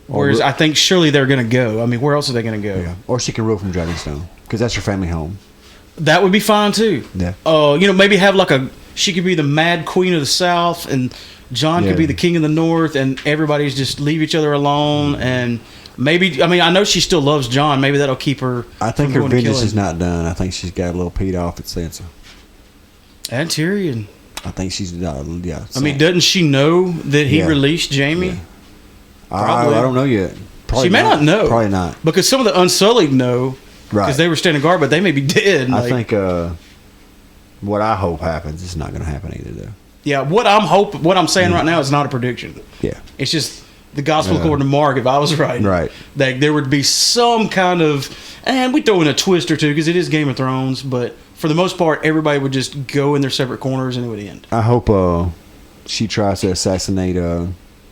Whereas I think surely they're going to go. I mean, where else are they going to go? Yeah. Or she can rule from Dragonstone, because that's her family home. That would be fine, too. Yeah. Maybe have she could be the Mad Queen of the South, and Jon could be the King of the North, and everybody's just leave each other alone. And maybe, I know she still loves Jon. Maybe that'll keep her. I think her vengeance is not done. I think she's got a little peed off at Sansa. And Tyrion. I think she's yeah. I mean, doesn't she know that he Yeah. released Jamie? Yeah. Probably. I don't know yet. Probably She may not know. Probably not. Because some of the Unsullied know. Right. Because they were standing guard, but they may be dead. I like- think what I hope happens is not going to happen either, though. Yeah, what I'm saying right now is not a prediction. Yeah. It's just the gospel according to Mark, if I was right. Right. That there would be some kind of, and we throw in a twist or two because it is Game of Thrones, but for the most part, everybody would just go in their separate corners and it would end. I hope she tries to assassinate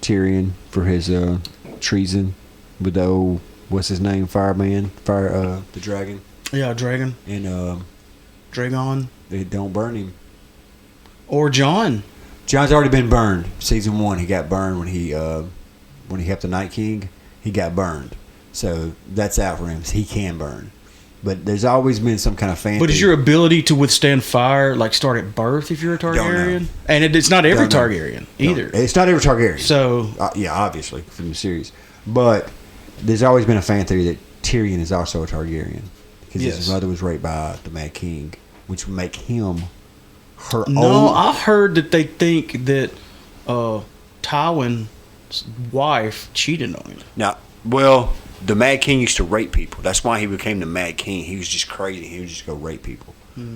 Tyrion for his treason with the old, what's his name, the dragon. Yeah, Dragon. And Dragon. They don't burn him. Or John. John's already been burned. Season 1, he got burned when he helped the Night King. He got burned, so that's out for him. He can burn, but there's always been some kind of fan. But is your ability to withstand fire like start at birth if you're a Targaryen? And it's not every Don't know. Targaryen either. No, it's not every Targaryen. So yeah, obviously from the series, but there's always been a fan theory that Tyrion is also a Targaryen because his mother was raped by the Mad King, which would make him her No, own. I've heard that they think that Tywin's wife cheated on him. Now, well, the Mad King used to rape people. That's why he became the Mad King. He was just crazy. He would just go rape people.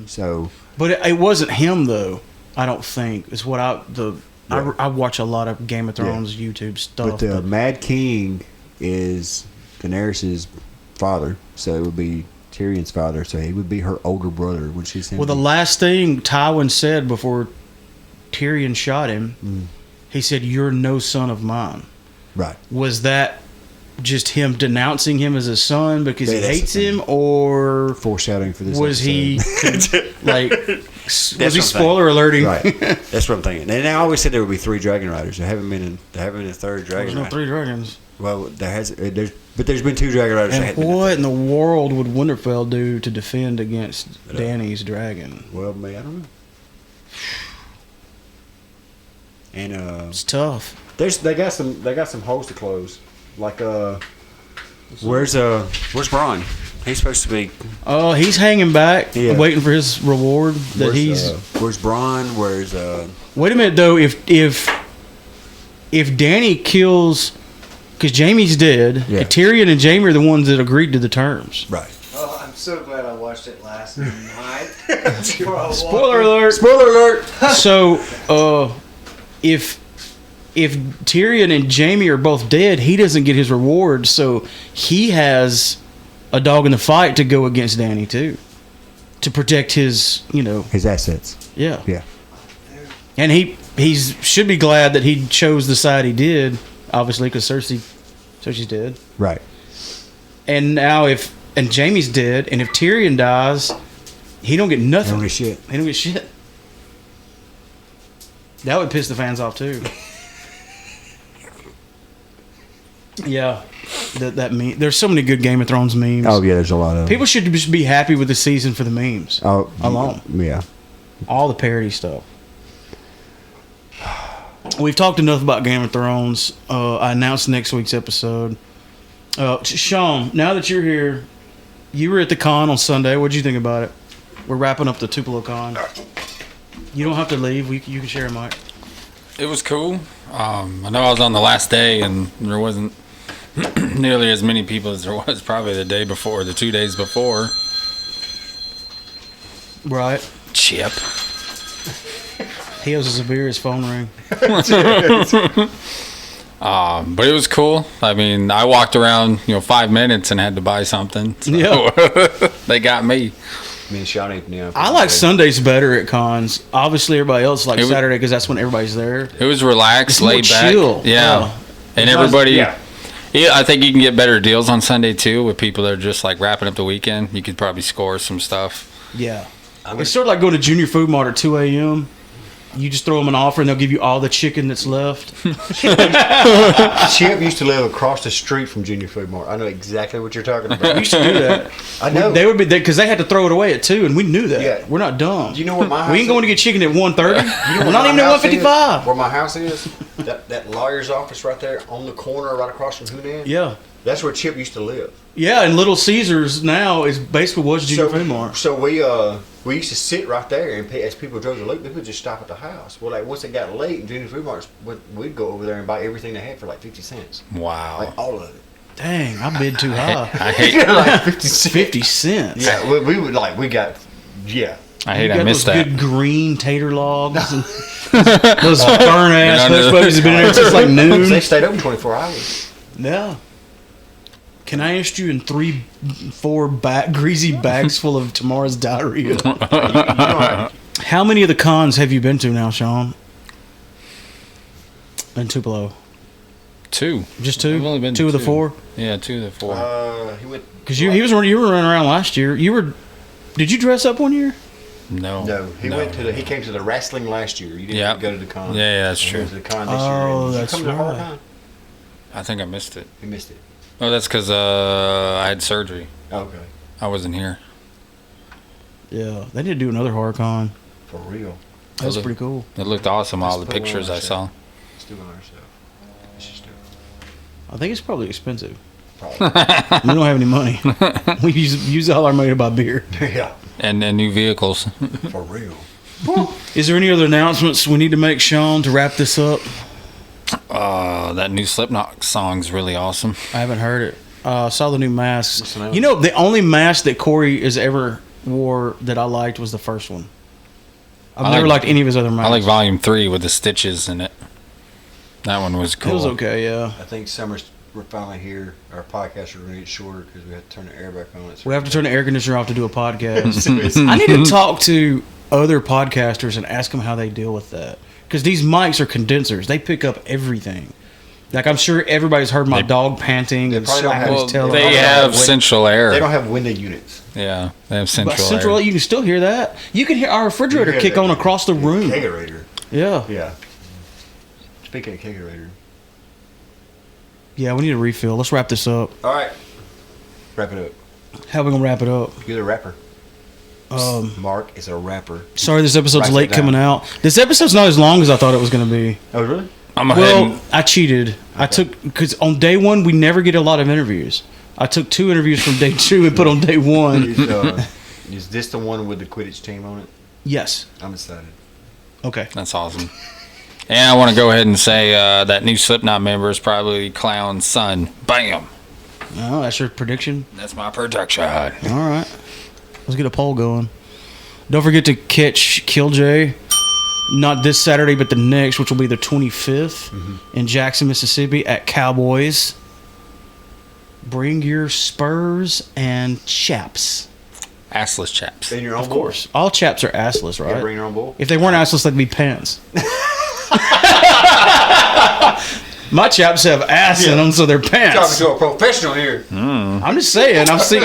So, But it wasn't him though. I don't think it's what I watch a lot of Game of Thrones YouTube stuff. but the Mad King is Daenerys' father, so it would be Tyrion's father. So he would be her older brother when she's him. Well, the last thing Tywin said before Tyrion shot him, he said, "You're no son of mine." Right. Was that just him denouncing him as a son because he Yeah, that's hates the thing. him, or foreshadowing for this? was he like? That's Was he what I'm spoiler thinking. alerting? Right. That's what I'm thinking. And I always said there would be 3 dragon riders. There haven't been a third dragon There's no rider. 3 dragons. Well, there's been 2 dragon riders. that And hadn't been what in the world would Winterfell do to defend against Dany's dragon? Well, man, I don't know. And it's tough. They got some holes to close. Like where's Bronn? He's supposed to be. Oh, he's hanging back, Yeah. waiting for his reward. That Where's Bronn? Where's Wait a minute though. If Dany kills, because Jaime's dead, Yeah. Tyrion and Jaime are the ones that agreed to the terms. Right. Oh, I'm so glad I watched it last night. Spoiler alert! Spoiler alert! So, if Tyrion and Jaime are both dead, he doesn't get his reward. So he has a dog in the fight to go against Dany too, to protect his his assets. Yeah. Yeah. And he should be glad that he chose the side he did, obviously, because Cersei's dead. Right. And now and Jaime's dead, and if Tyrion dies, he don't get nothing. He don't get shit. He don't get shit. That would piss the fans off too. Yeah, that meme. There's so many good Game of Thrones memes. Oh yeah, there's a lot of People should just be happy with the season for the memes alone. Yeah. All the parody stuff. We've talked enough about Game of Thrones. I announced next week's episode. Sean, now that you're here, you were at the con on Sunday. What did you think about it? We're wrapping up the Tupelo Con. You don't have to leave. You can share a mic. It was cool. I know I was on the last day, and there wasn't nearly as many people as there was probably the day before, the 2 days before. Right. Chip. He has a severe his phone ring. But it was cool. I mean, I walked around, 5 minutes and had to buy something. So Yeah. They got me. Me and Shawnee. Yeah. I like Sundays better at cons. Obviously, everybody else likes It was- Saturday because that's when everybody's there. It was relaxed, It's more laid back. chill. Yeah. Yeah. And everybody. Yeah, I think you can get better deals on Sunday too with people that are just like wrapping up the weekend. You could probably score some stuff. Yeah. It's sort of like going to Junior Food Mart at 2 a.m. You just throw them an offer and they'll give you all the chicken that's left. Chip used to live across the street from Junior Food Mart. I know exactly what you're talking about. We used to do that. I know. They would be there because they had to throw it away at 2, and we knew that. Yeah. We're not dumb. Do you know where my house We ain't going to get chicken at 1:30. You know We're where not my even at house 1:55. is? Where my house is? That lawyer's office right there on the corner, right across from Hunan. Yeah. That's where Chip used to live. Yeah, and Little Caesars now is basically was Junior Food Mart. So we We used to sit right there, and as people drove the loop, they would just stop at the house. Well, like once it got late, and Junior Food Marts, we'd go over there and buy everything they had for like 50 cents. Wow. Like all of it. Dang, I bid too high. I hate like 50 cents. 50 cents. Yeah, we would like, we got, yeah. I got missed those that. good green tater logs. And those burn ass hush puppies have been in there since like noon. They stayed open 24 hours. Yeah. Can I interest you in 3-4 greasy bags full of tomorrow's diarrhea? How many of the cons have you been to now, Sean? In Tupelo? 2. Just 2? I've only been 2 of the 4? Yeah, 2 of the 4. He went. Because you were running around last year. Did you dress up one year? No. No, he came to the wrestling last year. You didn't go to the con. Yeah, that's He true. went to the con this year. Oh, Did that's you come to the horror right. con? I think I missed it. You missed it. Oh, that's because I had surgery. Okay. I wasn't here. Yeah, they need to do another horror con. For real. That's pretty cool. It looked awesome, all the Let's put one pictures on I saw. Let's do it on ourselves. Let's just do it. I think it's probably expensive. Probably. We don't have any money. We use all our money to buy beer. Yeah. And new vehicles. For real. Is there any other announcements we need to make, Sean, to wrap this up? That new Slipknot song's really awesome. I haven't heard it. Saw the new masks. What's the name? You know, the only mask that Corey has ever wore that I liked was the first one. I've never liked any of his other masks. I like Volume 3 with the stitches in it. That one was cool. It was okay, yeah. I think we're finally here. Our podcast are going to get shorter because we have to turn the air back on. We have to turn the air conditioner off to do a podcast. I need to talk to other podcasters and ask them how they deal with that. Because these mics are condensers. They pick up everything. Like, I'm sure everybody's heard my dog panting and somebody's telling They have central air. They don't have window units. Yeah, they have central But central air. air, you can still hear that. You can hear our refrigerator kick on across the room. Kegerator. Yeah. Yeah. Speaking of kegerator. Yeah, we need a refill. Let's wrap this up. All right. Wrap it up. How are we going to wrap it up? You're the rapper. Mark is a rapper. Sorry, this episode's Write late that down. coming out. This episode's not as long as I thought it was going to be. Oh, really? I cheated. I took, because on day 1, we never get a lot of interviews. I took 2 interviews from day 2 and put on day 1. Is this the one with the Quidditch team on it? Yes. I'm excited. Okay. That's awesome. And I want to go ahead and say that new Slipknot member is probably Clown's son. Bam! Oh, that's your prediction? That's my prediction. All right. Let's get a poll going. Don't forget to catch Killjay, not this Saturday, but the next, which will be the 25th in Jackson, Mississippi at Cowboys. Bring your spurs and chaps. Assless chaps. In your own Of course. All chaps are assless, right? Yeah, bring your own bull. If they weren't assless, they'd be pants. My chaps have ass in them, so they're pants. Talking to a professional here. I'm just saying. I've seen.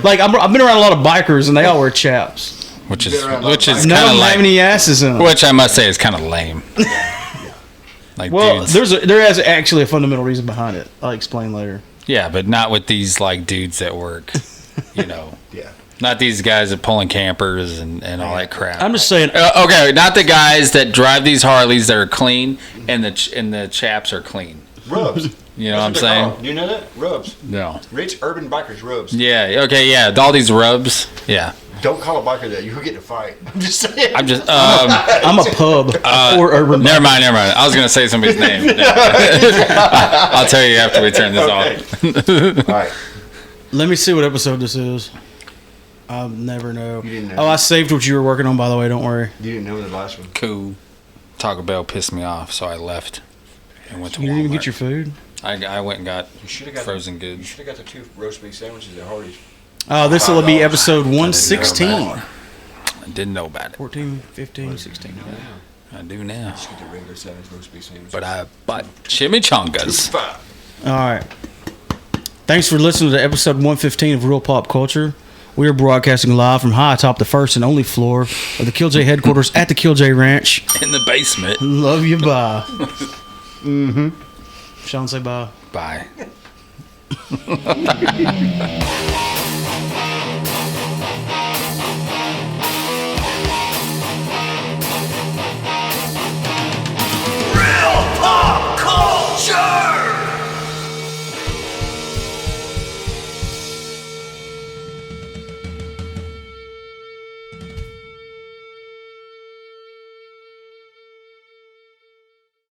Like I've been around a lot of bikers, and they all wear chaps. Which is None kind of of them have like, any asses in them. which I must say is kind of lame. Like Well, dudes. there is actually a fundamental reason behind it. I'll explain later. Yeah, but not with these like dudes at work. You know. Yeah. Not these guys that pulling campers and all that crap. I'm just saying. Okay, not the guys that drive these Harleys that are clean and the chaps are clean. Rubs. You know what I'm saying? Do you know that? Rubs. No. Rich urban bikers rubs. Yeah. Okay. Yeah. All these rubs. Yeah. Don't call a biker that. You'll get in a fight. I'm just saying. I'm just. I'm a pub or urban. Never mind. I was gonna say somebody's name. I'll tell you after we turn this off. All right. Let me see what episode this is. I'll never know. You didn't know. Oh, I saved what you were working on, by the way. Don't worry. You didn't know the last one. Cool. Taco Bell pissed me off, so I left and went to You didn't even Walmart. get your food? I went and got You frozen You goods. should have got the 2 roast beef sandwiches at Hardee's. Oh, this will be episode 116. I didn't know about it. 14, 15, 16. I do now. Just get the regular size roast beef sandwich. But I bought chimichangas. All right. Thanks for listening to episode 115 of Real Pop Culture. We are broadcasting live from high atop the first and only floor of the Killjay headquarters at the Killjay Ranch. In the basement. Love you, bye. Sean, say bye. Bye.